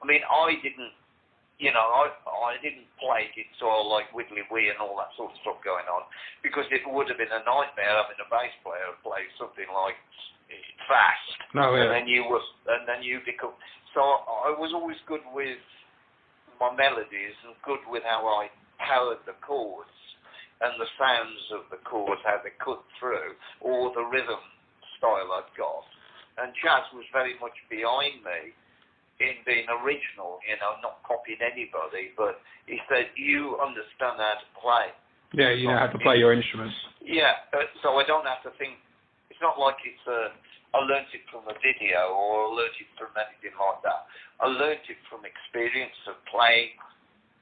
I mean, I didn't play guitar like Widdly Wee and all that sort of stuff going on, because it would have been a nightmare having a bass player play something like fast. No, yeah. And then you become. So I was always good with my melodies and good with how I powered the chords, and the sounds of the chords, how they cut through, or the rhythm style I'd got. And Chaz was very much behind me in being original, you know, not copying anybody, but he said, you understand how to play. Yeah, you know how to play your instruments. Yeah, so I don't have to think, it's not like it's I learnt it from a video or I learnt it from anything like that. I learnt it from experience of playing.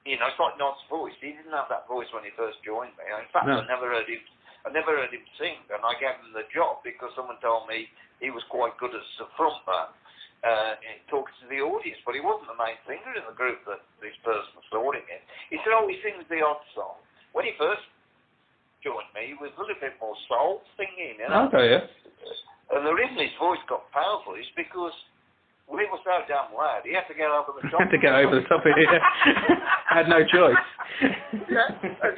You know, it's like Nod's voice. He didn't have that voice when he first joined me. In fact, No. I never heard him sing, and I gave him the job because someone told me he was quite good as a frontman, talking to the audience, but he wasn't the main singer in the group that this person saw him in. He said, oh, he sings the odd song. When he first joined me, he was a little bit more soul singing, you know. Okay, yeah. And the reason his voice got powerful is because we were so damn loud, he had to get over the top. Had to get over the top of it, yeah. Had no choice. Yeah, and I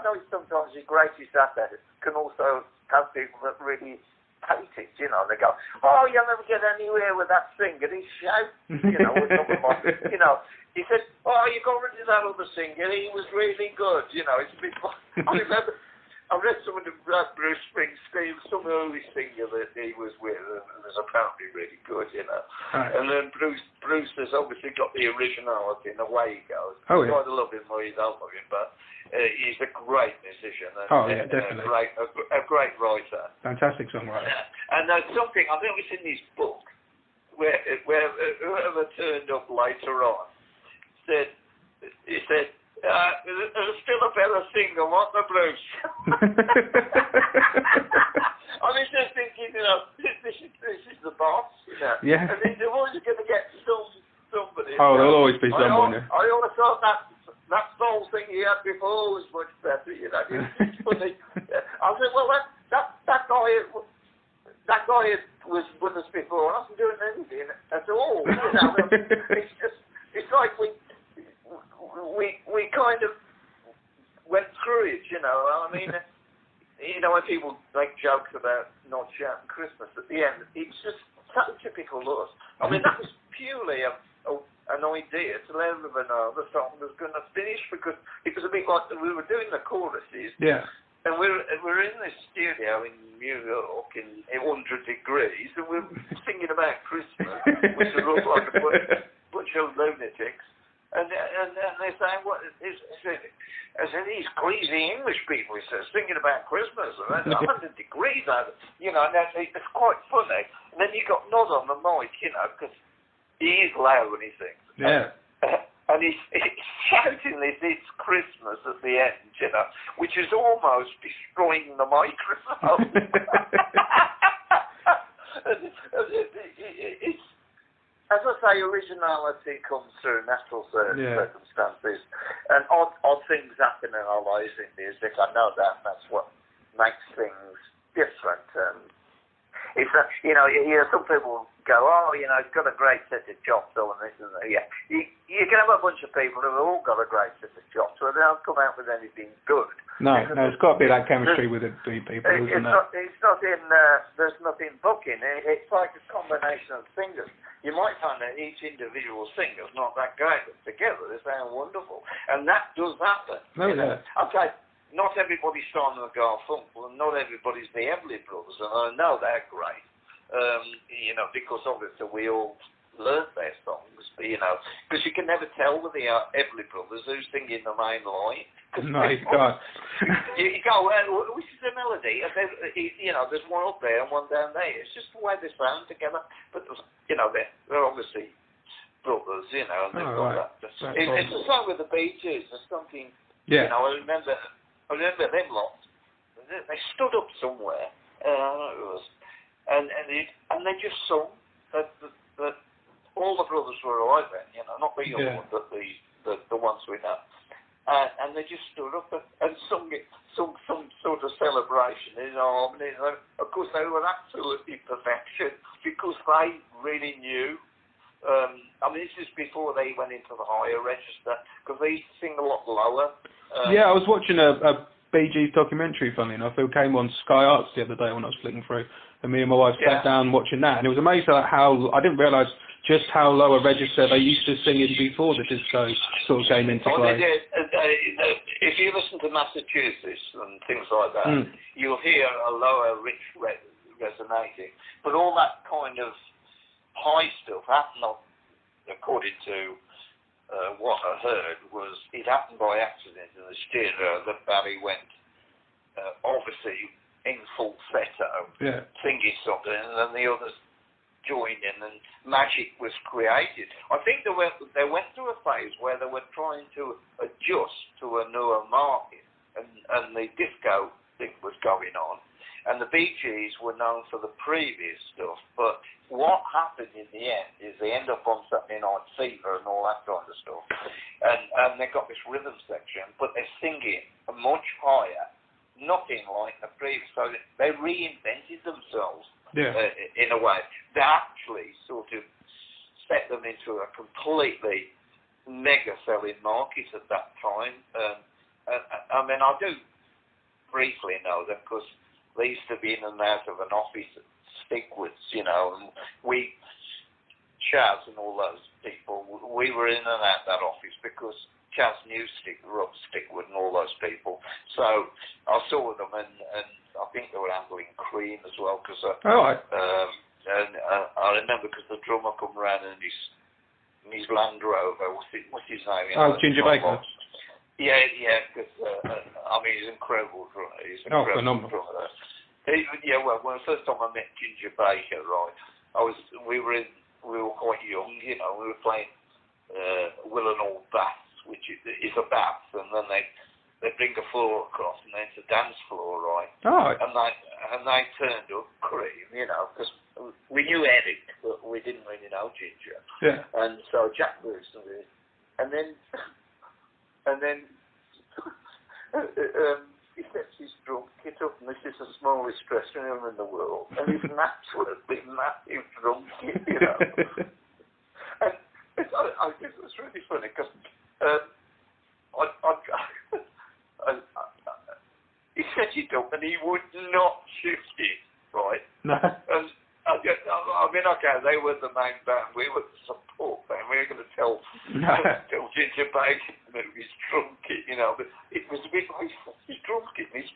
know sometimes his greatest asset can also have people that really hate it, you know, they go, oh, you'll never get anywhere with that singer, he's shouting, you know, or something like, you know. He said, oh, you got rid of that other singer, he was really good, you know, it's a bit like, I read some of the Bruce Springsteen, some early singer that he was with, and was apparently really good, you know. Right. And then Bruce has obviously got the originality in the way he goes. Oh, yeah. I love him or you don't love him, but he's a great musician. And, Oh, yeah, definitely. A great writer. Fantastic songwriter. And something, I think it was in his book, where whoever turned up later on he said, there's still a better singer, what the Bruce? I was just thinking, you know, this is the boss, you know. Yeah. And they're always going to get somebody. Oh, there'll always be someone. I always thought that soul thing he had before was much better, you know. It's funny. I said, well, that guy was with us before. I wasn't doing anything at all, you know. It's like we kind of went through it, you know. I mean, you know, when people make jokes about not shouting Christmas at the end, it's just so typical us. I mean, that was purely an idea to let everyone know the song was going to finish, because it was a bit like we were doing the choruses. Yeah. And we're in this studio in New York in 100 degrees, and we're singing about Christmas, which looked like a bunch of lunatics. And they're saying, what is it? I said, these crazy English people, he says, singing about Christmas, and 100 degrees, you know, and it's quite funny. And then you got Nod on the mic, you know, because he is loud when he sings. Yeah. And he's shouting this, it's Christmas at the end, you know, which is almost destroying the microphone. It's, as I say, originality comes through natural circumstances, and odd things happen in our lives in music. I know that, and that's what makes things different. It's you know, some people go, oh, you know, it's got a great set of chops, and this and that. Yeah, you can have a bunch of people who have all got a great set of chops, but they don't come out with anything good. No, it's got to be that chemistry with the people, isn't it? It's not in. There's nothing booking. It's like a combination of singers. You might find that each individual singer's not that great, but together they sound wonderful, and that does happen. Oh, yeah. Okay, not everybody's Simon and Garfunkel, and not everybody's the Everly Brothers, and I know they're great. You know, because obviously we all learnt their songs, you know, because you can never tell with the Everly Brothers who's singing the main line. No, you can't. You go, which is the melody? You know, there's one up there and one down there. It's just the way they sound together. But, you know, they're obviously brothers, you know, and they've got that. It's the same with the Bee Gees. There's something, you know, I remember them lot. They stood up somewhere, and they just sung that all the brothers were alive then, you know, not the young ones, but the ones we know. And they just stood up and sung some sort of celebration in harmony. Of course, they were absolutely perfection because they really knew. I mean, this is before they went into the higher register, because they used to sing a lot lower. I was watching a Bee Gees documentary, funnily enough. It came on Sky Arts the other day when I was flicking through, and me and my wife sat down watching that, and it was amazing how I didn't realise just how low a register they used to sing in before the disco sort of came into play. If you listen to Massachusetts and things like that, you'll hear a lower, rich resonating. But all that kind of high stuff happened, according to what I heard, was it happened by accident in the stereo that Barry went, obviously, in falsetto, singing something, and then the others joined in, and magic was created. I think they went through a phase where they were trying to adjust to a newer market, and the disco thing was going on, and the Bee Gees were known for the previous stuff, but what happened in the end is they end up on Saturday Night Fever and all that kind of stuff, and they've got this rhythm section, but they're singing much higher, nothing like the previous, so they reinvented themselves. In a way, they actually sort of set them into a completely mega selling market at that time. I mean, I do briefly know them because they used to be in and out of an office at Stigwood's, and we, Chaz and all those people, we were in and out that office because Chaz knew Stigwood and all those people. So I saw them, and I think they were handling Cream as well, because and I remember because the drummer come around in his Land Rover. What's his name? Ginger Baker. Yeah, because I mean he's an incredible drummer. He's an incredible drummer. Well, when the first time I met Ginger Baker, right, we were quite young, we were playing Will and All Baths, which is a bath, and then they bring a floor across, and then it's a dance floor, right? And they turned up Cream, because we knew Eric, but we didn't really know Ginger. Yeah. And so Jack Wilson did, and then he sets his drum kit up, and this is the smallest dressing room in the world, and it's an absolutely massive drum kit, And I think it was really funny because he set it up and he would not shift it, right? No. And I mean, okay, they were the main band, we were the support band. We were going to tell Ginger Baker to move his drum kit, but it was a bit like his drum kit. He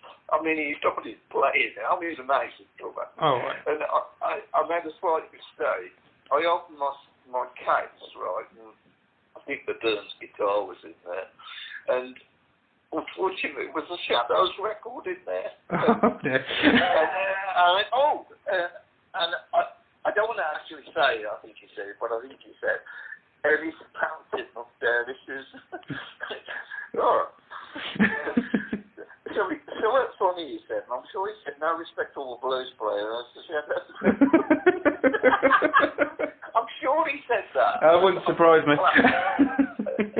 started playing. I mean, he's an amazing drummer. Oh, right. And I made a slight mistake. I opened my case, right, and I think the Burns guitar was in there, and unfortunately it was a Shadows record in there. And I don't want to actually say, I think he said it, but I think he said, Ellie's pouncing up there, this is... So what's funny, he said, and I'm sure he said, no respectable blues player. I'm sure he said that. That wouldn't surprise me.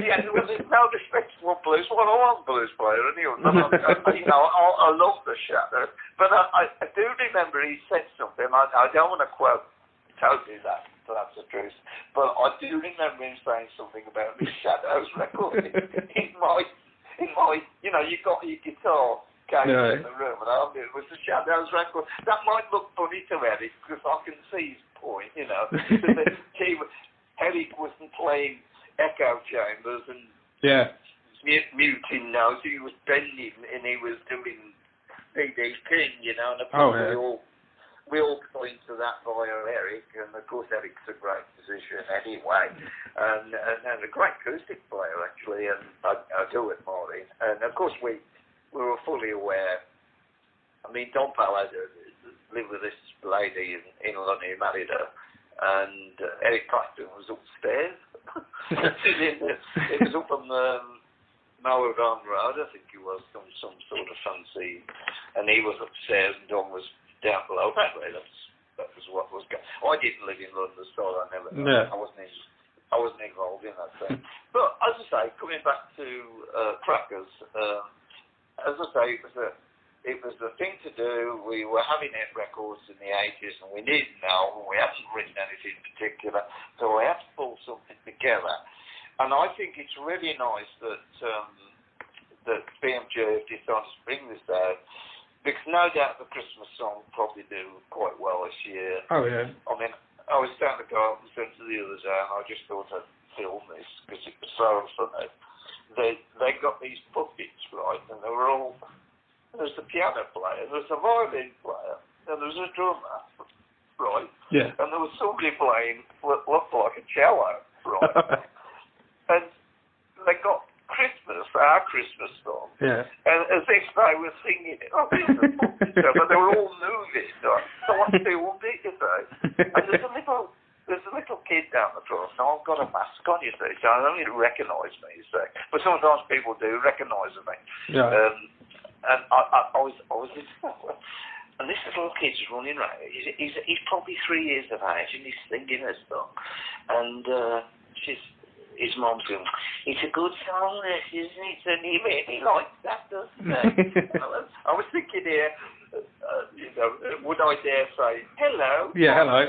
Yeah, there was no respectable blues. Well, I was a blues player, anyway. I love the Shadows. But I do remember he said something. I don't want to quote totally that's the truth. But I do remember him saying something about the Shadows record in my, you got your guitar case in the room, and it was the Shadows record. That might look funny to Eric because I can see his point, Eric wasn't playing echo chambers and muting notes. He was bending and he was doing CD King, and of course we all go into that via Eric, and of course Eric's a great musician anyway, and a great acoustic player actually, and I do admire him. And of course we were fully aware. I mean, Don Pallad lived with this lady in London, he married her, and Eric Clapton was upstairs. It was up on the Malvern Road, I think it was, some sort of fancy, and he was upstairs and Don was down below. Anyway, that was what was going. I didn't live in London, so I never. I wasn't involved in that thing. But as I say, coming back to Crackers, as I say, it was the thing to do. We were having hit records in the 80s, and we needed an album. We hadn't written anything in particular, so we had to pull something together. And I think it's really nice that BMG have decided to bring this out. Because no doubt the Christmas song will probably do quite well this year. Oh, yeah. I mean, I was down the garden centre the other day, and I just thought I'd film this because it was so funny. They got these puppets, right, and they were all. There was a piano player, there was a violin player, and there was a drummer, right? Yeah. And there was somebody playing what looked like a cello, right? And they got our Christmas song, yeah. and as if they were singing it. I think it was puppets, but they were all moving. Right? So I filmed it, you know. And there's a little kid down the front. Now I've got a mask on, you see, so I don't even recognise me, you see. But sometimes people do recognise me. Yeah. And I was and this little kid's running around. He's probably 3 years of age, and he's singing a song. And his mom's going, "It's a good song, this, isn't it?" And he really likes that, doesn't he? I was thinking here, would I dare say hello? Yeah, hello.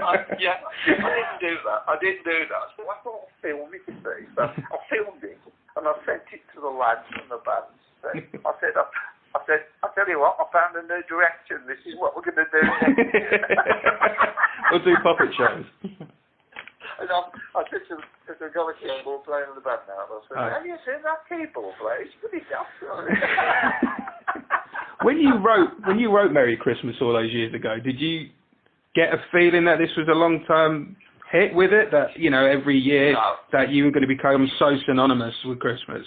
I didn't do that. So I thought I'd film it, you see. So I filmed it, and I sent it to the lads from the band. I said, I tell you what, I found a new direction. This is what we're going to do next year. We'll do puppet shows. And I said to the guy with the keyboard playing in the band now, I said, have you seen that keyboard player? It's pretty tough. When you wrote Merry Christmas all those years ago, did you get a feeling that this was a long-term hit with it? That, you know, every year that you were going to become so synonymous with Christmas?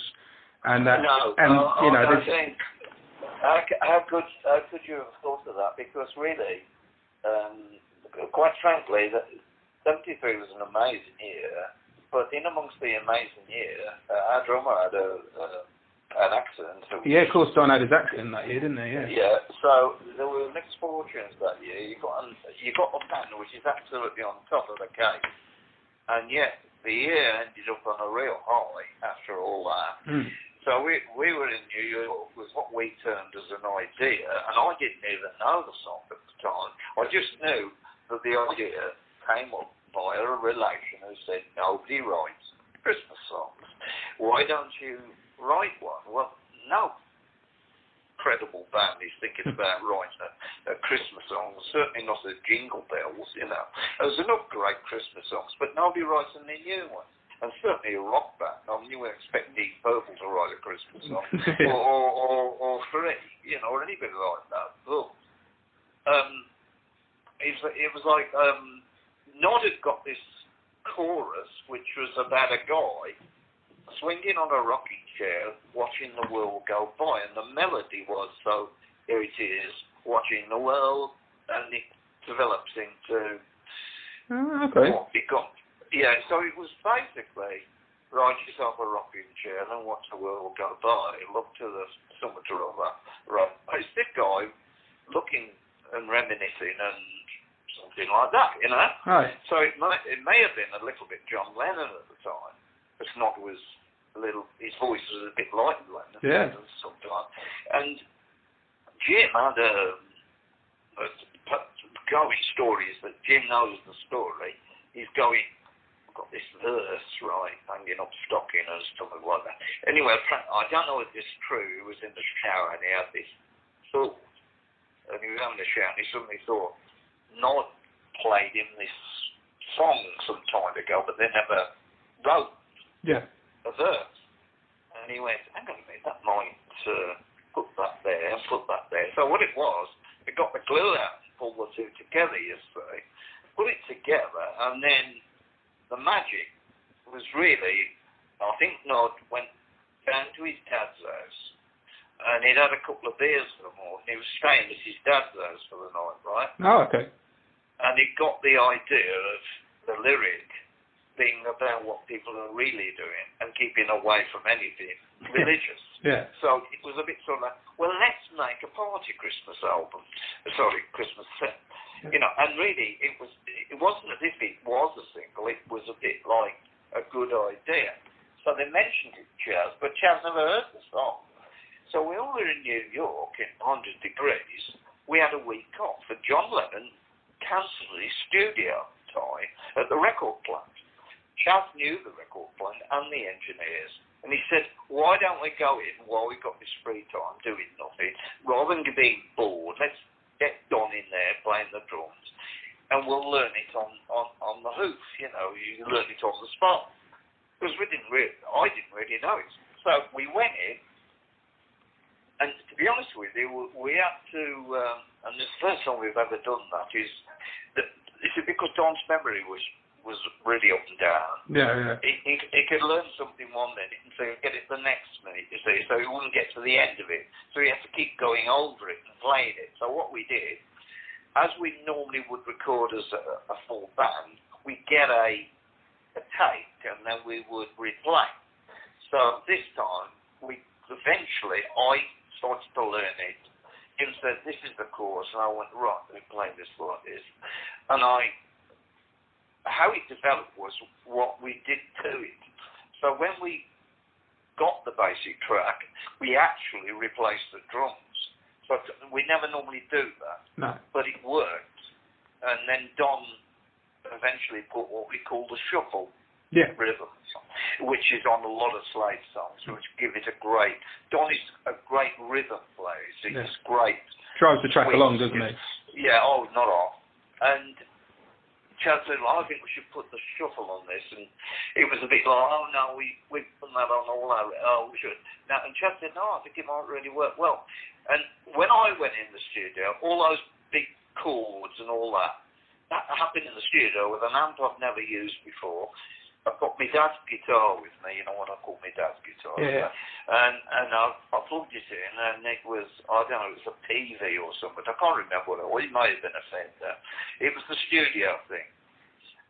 And that, I think, how could you have thought of that? Because really, quite frankly, 73 was an amazing year, but in amongst the amazing year, our drummer had an accident. Yeah, of course, Don had his accident that year, didn't he? Yeah. Yeah. So there were mixed fortunes that year. You got a band which is absolutely on top of the cake, and yet the year ended up on a real high after all that. Mm. So we were in New York with what we termed as an idea, and I didn't even know the song at the time. I just knew that the idea came up via a relation who said, nobody writes Christmas songs. Why don't you write one? Well, no credible band is thinking about writing a Christmas song, certainly not a Jingle Bells, you know. There's enough great Christmas songs, but nobody writes any new ones. And certainly a rock band. I mean, you would expect Deep Purple to write a Christmas song, or Free, you know, or anybody like that. But it was like Nod had got this chorus, which was about a guy swinging on a rocking chair, watching the world go by, and the melody was, so here it is, watching the world, and it develops into what becomes. Yeah, so it was basically ride yourself a rocking chair and watch the world go by, look to the summit or other. Right. It's this guy looking and reminiscing and something like that, you know? Right. So it may have been a little bit John Lennon at the time. But Nod was his voice was a bit like Lennon. Yeah. Sometimes. And Jim had going stories that Jim knows the story. He's got this verse, right, hanging up stocking and stuff like that. Anyway, I don't know if this is true. He was in the shower and he had this thought. And he was having a shower and he suddenly thought, Nod played him this song some time ago, but they never wrote a verse. And he went, hang on a minute, that might put that there and put that there. So what it was, it got the glue out and pulled the two together, you see. Put it together, and then the magic was really, I think Nod went down to his dad's house, and he'd had a couple of beers for the morning. He was staying at his dad's house for the night, right? Oh, okay. And he got the idea of the lyric being about what people are really doing and keeping away from anything religious. Yeah. So it was a bit sort of like, well, let's make a party Christmas album. Sorry, Christmas set. You know, and really, it wasn't as if it was a single. It was a bit like a good idea. So they mentioned it, Chaz, but Chaz never heard the song. So we all were in New York in 100 degrees. We had a week off, and John Lennon cancelled his studio time at the record plant. Chaz knew the record plant and the engineers, and he said, why don't we go in while we've got this free time doing nothing, rather than being bored, let's get Don in there playing the drums. and we'll learn it on the hoof, you learn it on the spot. Because I didn't really know it. So we went in, and to be honest with you, we had to, and it's the first time we've ever done that, is because Don's memory was really up and down. Yeah. He could learn something one minute and so he'd get it the next minute, you see, so he wouldn't get to the end of it. So he had to keep going over it and playing it. So what we did, as we normally would record as a full band, we'd get a tape and then we would replay. So this time, eventually I started to learn it. Jim said, this is the chorus, and I went, right, let me play this like this. And how it developed was what we did to it. So when we got the basic track, we actually replaced the drums. So we never normally do that. No. But it worked. And then Don eventually put what we call the shuffle rhythm, which is on a lot of Slade songs, which give it a great... Don is a great rhythm player. He's great. Drives the track along, doesn't he? Yeah, not off. And Chad said, well, I think we should put the shuffle on this, and it was a bit like, oh no, we've put that on all our, we should. Now, and Chad said, no, I think it might really work well. And when I went in the studio, all those big chords and all that happened in the studio with an amp I've never used before. I've got my dad's guitar with me, you know what I call my dad's guitar. Yeah. And I plugged it in, and it was, I don't know, it was a PV or something. I can't remember what it was. It might have been a Fender. It was the studio thing.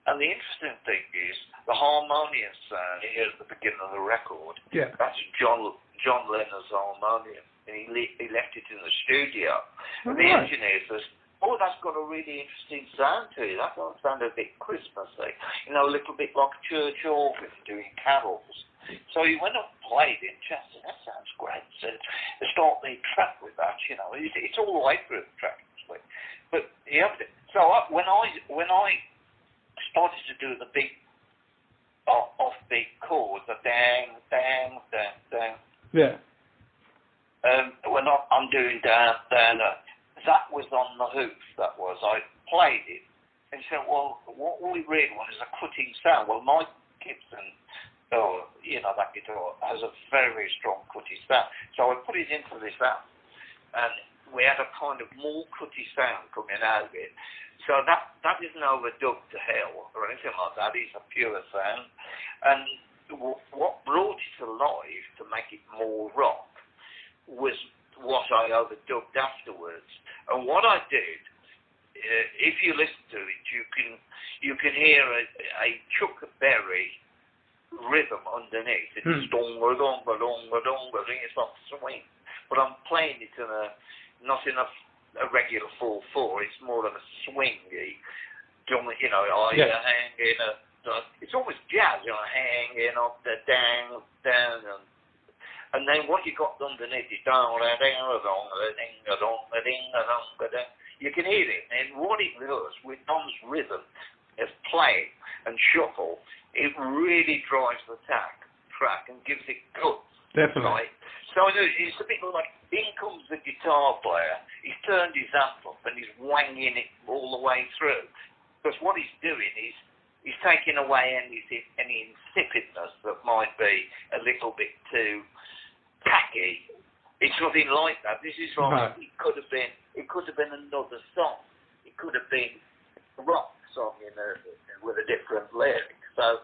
And the interesting thing is, the harmonium sound here at the beginning of the record, that's John Lennon's harmonium. And he left it in the studio. And the engineer says, oh, that's got a really interesting sound to it. That doesn't sound a bit Christmassy. A little bit like church organ doing carols. So he went up and played it, and Chad said, that sounds great. So start the track with that, It's all the way through the track, actually. But so when I started to do the big offbeat chords, the dang, dang, dang, dang. Yeah. When I'm doing down, that was on the hoof, that was. I played it and said, well, what we really want is a cutting sound. Well, my Gibson, that guitar has a very, very strong cutty sound. So I put it into this amp, and we had a kind of more cutty sound coming out of it. So that isn't overdubbed to hell or anything like that. It's a pure sound. And what brought it alive to make it more rock was what I overdubbed afterwards. And what I did, if you listen to it, you can hear a Chuck Berry rhythm underneath. It's donga donga donga donga. It's not swing, but I'm playing it not in a regular 4/4. It's more of a swingy. Hanging. It's almost jazz. Hanging up the down. And then what you got underneath is you can hear it. And what it does with Don's rhythm of playing and shuffle, it really drives the track and gives it guts. Definitely. Right? So it's a bit like, in comes the guitar player, he's turned his amp up and he's wanging it all the way through. Because what he's doing is, he's taking away any insipidness that might be a little bit too tacky. It's nothing like that. This is like it could have been another song. It could have been a rock song with a different lyric. So,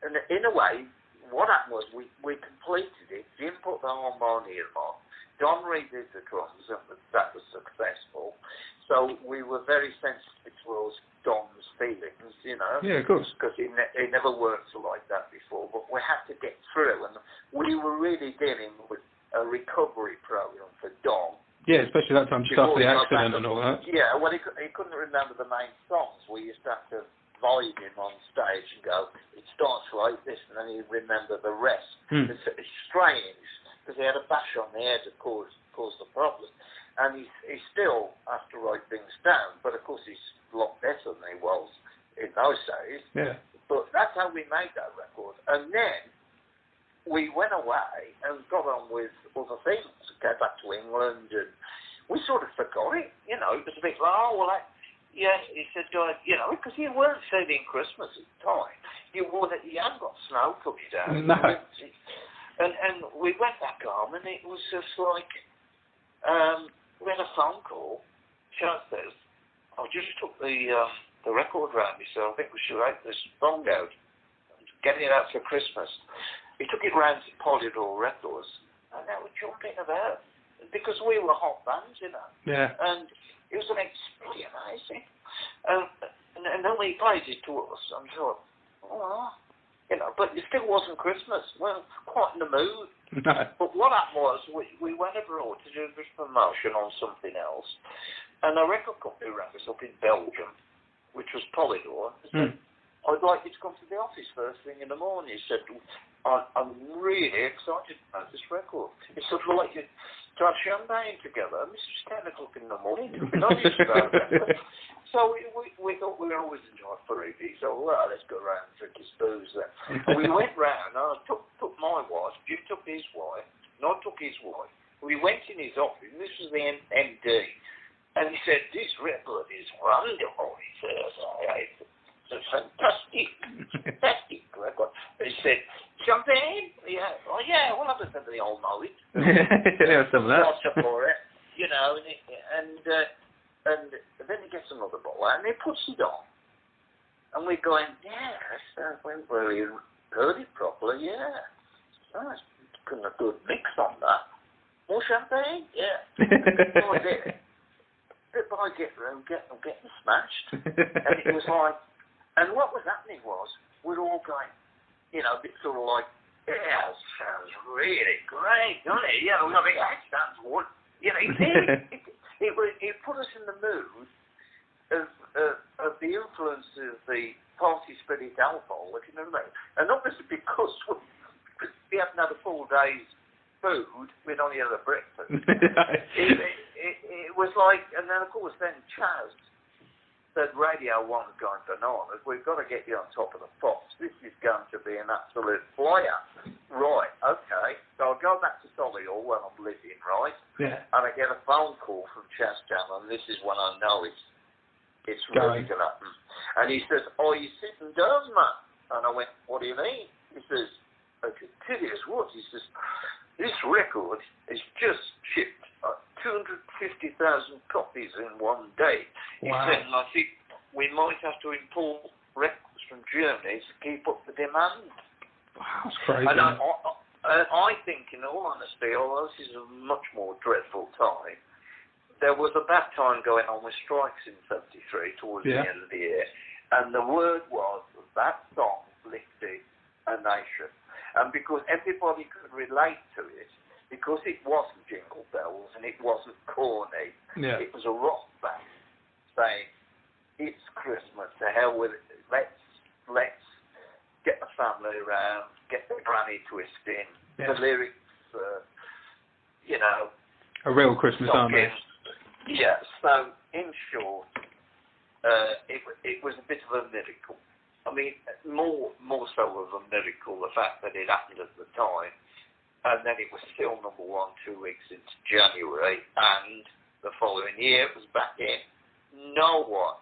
and in a way, what happened was we completed it. Jim put the harmonium on. Don redid the drums, and that was successful. So we were very sensitive towards Don's feelings, Yeah, of course. because he never worked like that before. But we had to get through, and we were really dealing with a recovery program for Don. Yeah, especially that time just after the accident and all that. Yeah, well, he couldn't remember the main songs. We used to have to vibe him on stage and go, it starts like this, and then he'd remember the rest. It's strange, because he had a bash on the head that caused the problem. And he still has to write things down, but of course he's a lot better than he was in those days. Yeah. But that's how we made that record. And then we went away and got on with other things, go back to England, and we sort of forgot it. It was a bit like, Yeah, he said, you know, because you weren't selling Christmas at the time. You hadn't got snow cookies out. No. And we went back home, and it was just like, we had a phone call. Chad says, I just took the record round. He said, I think we should write this song out, getting it out for Christmas. He took it round to Polydor Records, and they were jumping about, because we were hot bands, you know. Yeah. And it was pretty amazing. And then he played it to us, and thought, oh, you know, but it still wasn't Christmas. Well, quite in the mood. No. But what happened was, we went abroad to do this promotion on something else, and a record company rang us up in Belgium, which was Polydor, and said, I'd like you to come to the office first thing in the morning. He said, I'm really excited about this record. He said, I'd like you to have champagne together. And this was 10 o'clock in the morning. So we thought we always enjoy Faruqi. So, well, let's go round and drink his booze then. And we went round, and I took my wife, Jim took his wife, and I took his wife. We went in his office, and this was the MD. And he said, this record is wonderful. He says, it's a fantastic record. He said, champagne? Yeah. Oh, yeah, we'll have a bit of the old mullet. Yeah, some of that. Lots for it, you know, and then he gets another bottle and he puts it on. And we're going, yeah, that's well, you heard it properly, yeah. That's a good mix on that. More champagne? Yeah. Oh, dear. Bit by I'm getting smashed. And it was like, and what was happening was, we're all going, you know, a bit sort of like, yeah, that sounds really great, doesn't it? Yeah, I mean, that sounds what, you know, it put us in the mood of the influence of the party spirit alcohol, if you know what I mean. And obviously because we haven't had a full day's food, we'd only had a breakfast. It was like, and then of course then Chaz said, Radio 1's going bananas, we've got to get you on top of the pops. This is going to be an absolute flyer. Right, okay. So I'll go back to Solihull where I'm living, right? Yeah. And I get a phone call from Chaz Jam, and this is when I know it's really going to happen. And he says, oh, you sitting down, man? And I went, what do you mean? He says, I could tell you what? He says, this record is just shipped 250,000 copies in one day. He said, and I think we might have to import records from Germany to keep up the demand. Wow, that's crazy. And I think, in all honesty, although this is a much more dreadful time, there was a bad time going on with strikes in 73 towards the end of the year, and the word was that song lifted a nation. And because everybody could relate to it, because it wasn't Jingle Bells and it wasn't corny, it was a rock band saying, it's Christmas, to hell with it, let's get the family around, get the granny twisting, the lyrics, you know. A real Christmas, aren't they? Yeah, so in short, it was a bit of a miracle. I mean, more so of a miracle, the fact that it happened at the time, and then it was still number 1 2 weeks into January, and the following year it was back in. No one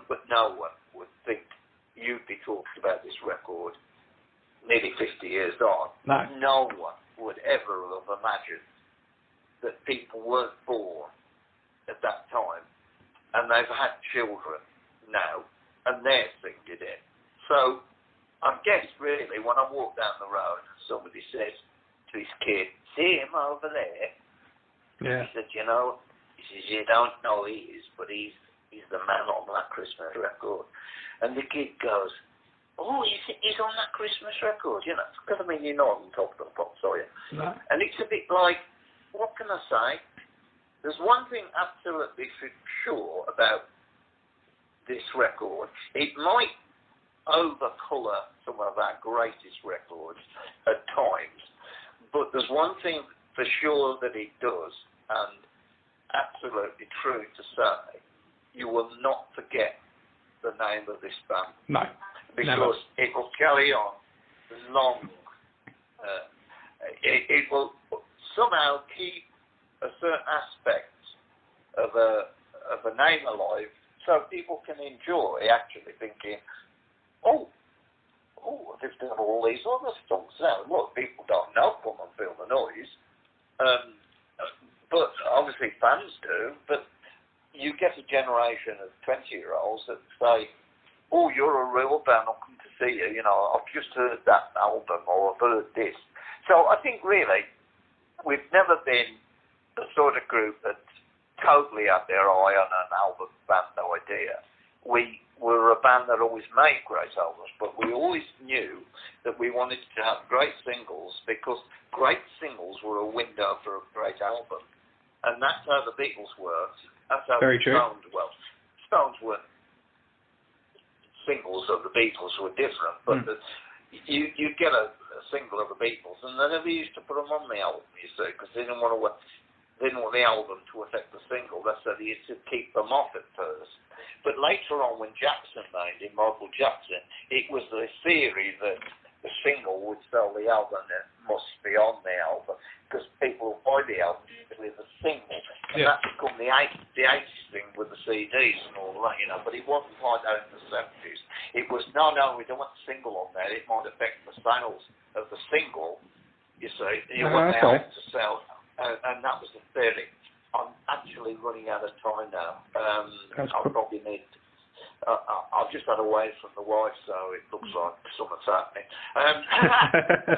would think you'd be talking about this record nearly 50 years on. No one would ever have imagined that people weren't born at that time, and they've had children now, and they're singing it. So I guess really when I walk down the road and somebody says to his kid, see him over there, he said, you know, you don't know he is, but he's the man on that Christmas record. And the kid goes, oh, he's on that Christmas record, you know, because I mean, you're not on top of the pops, are you? No. And it's a bit like, what can I say? There's one thing absolutely for sure about this record. It might overcolour some of our greatest records at times, but there's one thing for sure that it does, and absolutely true to say, you will not forget the name of this band. No. Because it will carry on long. It will somehow keep a certain aspect of a the name alive so people can enjoy actually thinking, oh, they've done all these other songs now. Look, people don't know Come and Feel the Noise, but obviously fans do. But you get a generation of 20-year-olds that say, oh, you're a real band, I'll come to see you. You know, I've just heard that album or I've heard this. So I think really we've never been the sort of group that totally had their eye on an album band idea. We were a band that always made great albums, but we always knew that we wanted to have great singles because great singles were a window for a great album. And that's how the Beatles worked. That's how Very the true. Stones worked. Stones were singles of the Beatles were different, but you get a single of the Beatles, and they never used to put them on the album, you see, because they didn't want the album to affect the single. That's how they used to keep them off at first. But later on, when Jackson made it, Michael Jackson, it was the theory that the single would sell the album and it must be on the album because people buy the album with the single. And that's become the 80s thing with the CDs and all that, you know. But it wasn't like that in the 70s. It was, no, we don't want the single on there. It might affect the sales of the single, you see. You want the album to sell. And that was the theory. I'm actually running out of time now. I'll probably need... I've just had away from the wife, so it looks like something's happening.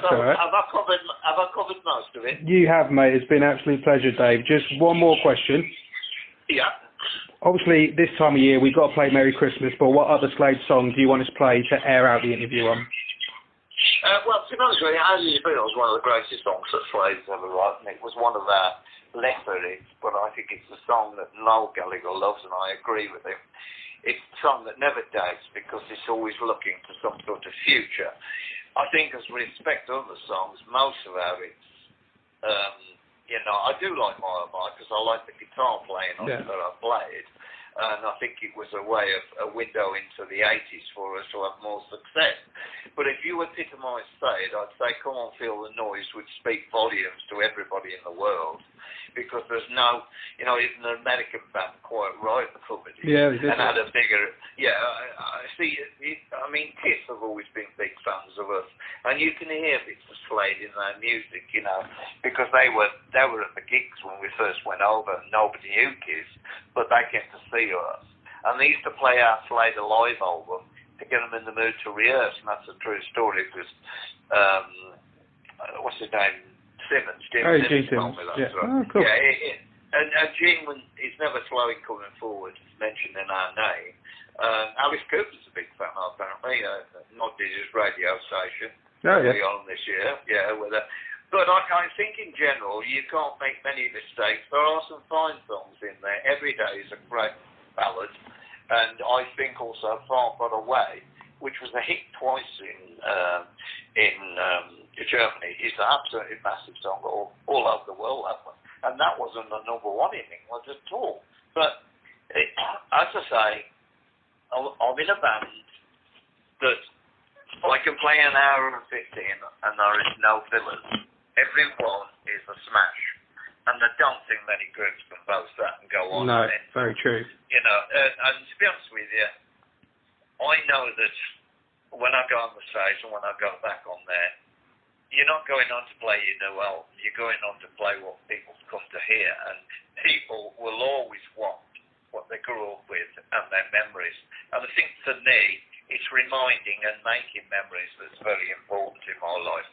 So right. have I covered most of it? You have, mate. It's been an absolute pleasure, Dave. Just one more question. Yeah. Obviously, this time of year, we've got to play Merry Christmas, but what other Slade song do you want us to play to air out the interview on? Well, to be honest with you, How Do You Feel was one of the greatest songs that Slade's ever written. It was one of our lesser hits, but I think it's a song that Noel Gallagher loves, and I agree with him. It's a song that never dates because it's always looking to some sort of future. I think as we respect other songs, most of our hits, you know, I do like My Oh My because I like the guitar playing on it that I played. And I think it was a way of a window into the 80s for us to have more success. But if you epitomise Slade, I'd say Come On Feel the Noise would speak volumes to everybody in the world. Because there's no, you know, even the American band Quiet Riot covered it. Yeah, they did. And had a bigger, I see, I mean, Kiss have always been big fans of us. And you can hear bits of Slade in their music, you know, because they were at the gigs when we first went over and nobody knew Kiss, but they came to see us. And they used to play our Slade Alive album to get them in the mood to rehearse, and that's a true story because, what's his name? Jim Simmons told me that. Right. Oh, cool. Yeah, and Jim is never slow in coming forward, mentioning our name. Alice Cooper's a big fan, apparently. Not his radio station. Early on this year. Yeah, but I think in general, you can't make many mistakes. There are some fine songs in there. Every Day is a great ballad. And I think also Far Far Away, which was a hit twice in Germany, is an absolutely massive song all over the world, that one. And that wasn't the number one in England at all. But as I say, I'm in a band that I can play an hour and 15 and there is no fillers. Everyone is a smash. And I don't think many groups can boast that and go on. No, very true. You know, and to be honest with you, I know that when I go on the stage and when I go back on there, you're not going on to play your new album. You're going on to play what people come to hear. And people will always want what they grew up with and their memories. And I think for me, it's reminding and making memories that's very important in my life.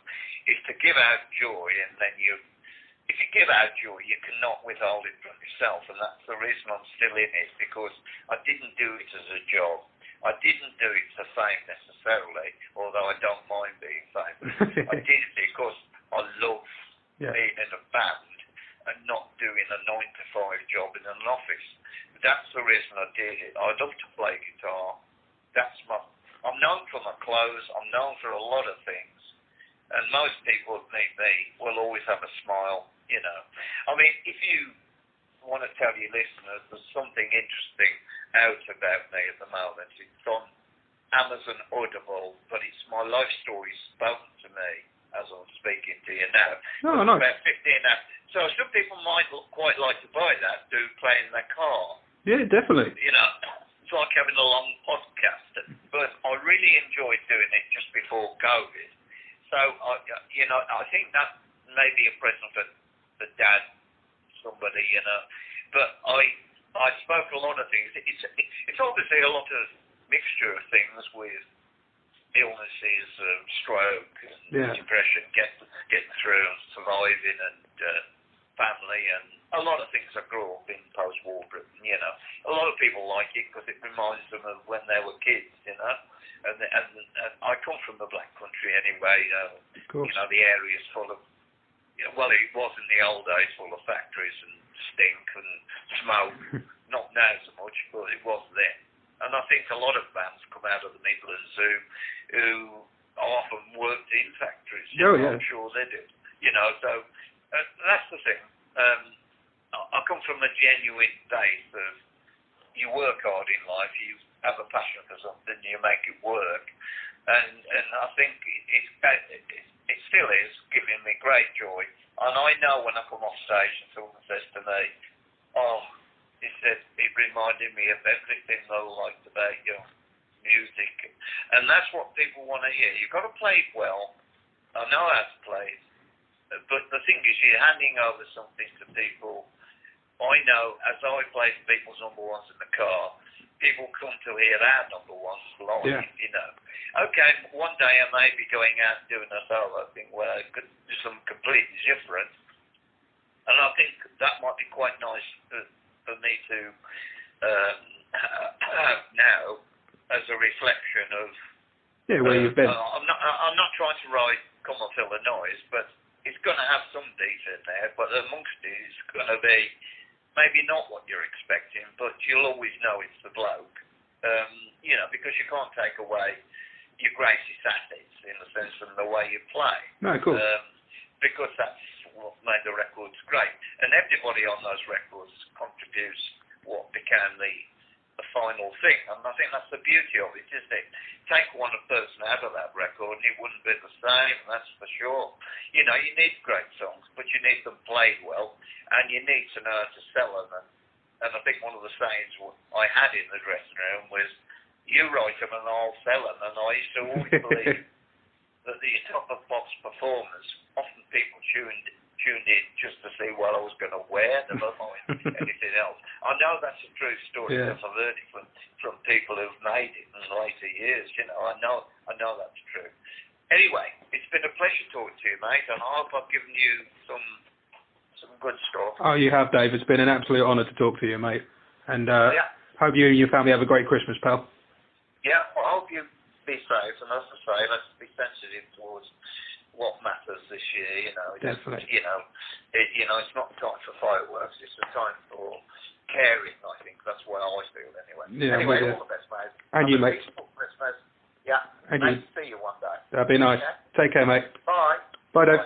Is to give out joy, and then if you give out joy, you cannot withhold it from yourself. And that's the reason I'm still in it, because I didn't do it as a job. I didn't do it for fame necessarily, although I don't mind being famous. I did it because I love being in a band and not doing a 9-to-5 job in an office. That's the reason I did it. I love to play guitar. I'm known for my clothes. I'm known for a lot of things. And most people that meet me will always have a smile, you know. I mean, if you want to tell your listeners there's something interesting out about me at the moment, it's on Amazon Audible, but it's my life story spoken to me as I'm speaking to you now. Oh, nice. About 15 hours. So some people might quite like to buy that, do play in their car, Yeah, definitely. You know, it's like having a long podcast. But I really enjoyed doing it just before COVID. So, I think that may be a present for Dad, somebody, But I spoke a lot of things. It's obviously a lot of mixture of things with illnesses, stroke, and depression, getting through and surviving, and family, and a lot of things I grew up in post-war Britain. A lot of people like it because it reminds them of when they were kids. And I come from the Black Country anyway. The area's full of. Well, it was in the old days, full of factories and stink and smoke. Not now so much, but it was then. And I think a lot of bands come out of the Midlands who often worked in factories. I'm sure they did. So that's the thing. I come from a genuine base of you work hard in life, you have a passion for something, you make it work, and I think it still is giving me great joy. And I know when I come off stage and someone says to me, he said, it reminded me of everything I liked about your music. And that's what people want to hear. You've got to play it well. I know how to play it. But the thing is, you're handing over something to people. I know, as I play people's number ones in the car, people come to hear our number ones live, Okay, one day I may be going out and doing a solo thing where I could do something completely different. And I think that might be quite nice for me to have now as a reflection of where you've been. I'm not trying to write "Come and Feel the Noise," but it's going to have some beat in there. But amongst it, it's going to be maybe not what you're expecting, but you'll always know it's the bloke. Because you can't take away your greatest assets in the sense of the way you play. No, cool. Because that's what made the records great. And everybody on those records contributes what became the final thing. And I think that's the beauty of it, isn't it? Take one person out of that record and it wouldn't be the same, that's for sure. You need great songs, but you need them played well, and you need to know how to sell them. And I think one of the sayings I had in the dressing room was, you write them and I'll sell them. And I used to always believe that these top-of-box performers, often people tuned in just to see what I was going to wear, never mind anything else. I know that's a true story because I've heard it from people who've made it in later years. I know that's true. Anyway, it's been a pleasure talking to you, mate, and I hope I've given you some good stuff. Oh, you have, Dave. It's been an absolute honour to talk to you, mate. And hope you and your family have a great Christmas, pal. Yeah, well, I hope you be safe, and as I say, let's be sensitive towards what matters this year. Definitely. It's not time for fireworks. It's a time for caring. I think that's what I always feel anyway. Yeah, anyway, all the best, mate. And you, mate. Christmas. Yeah. And nice you. to see you one day. That'd be nice. Okay? Take care, mate. Bye. Bye, Dave.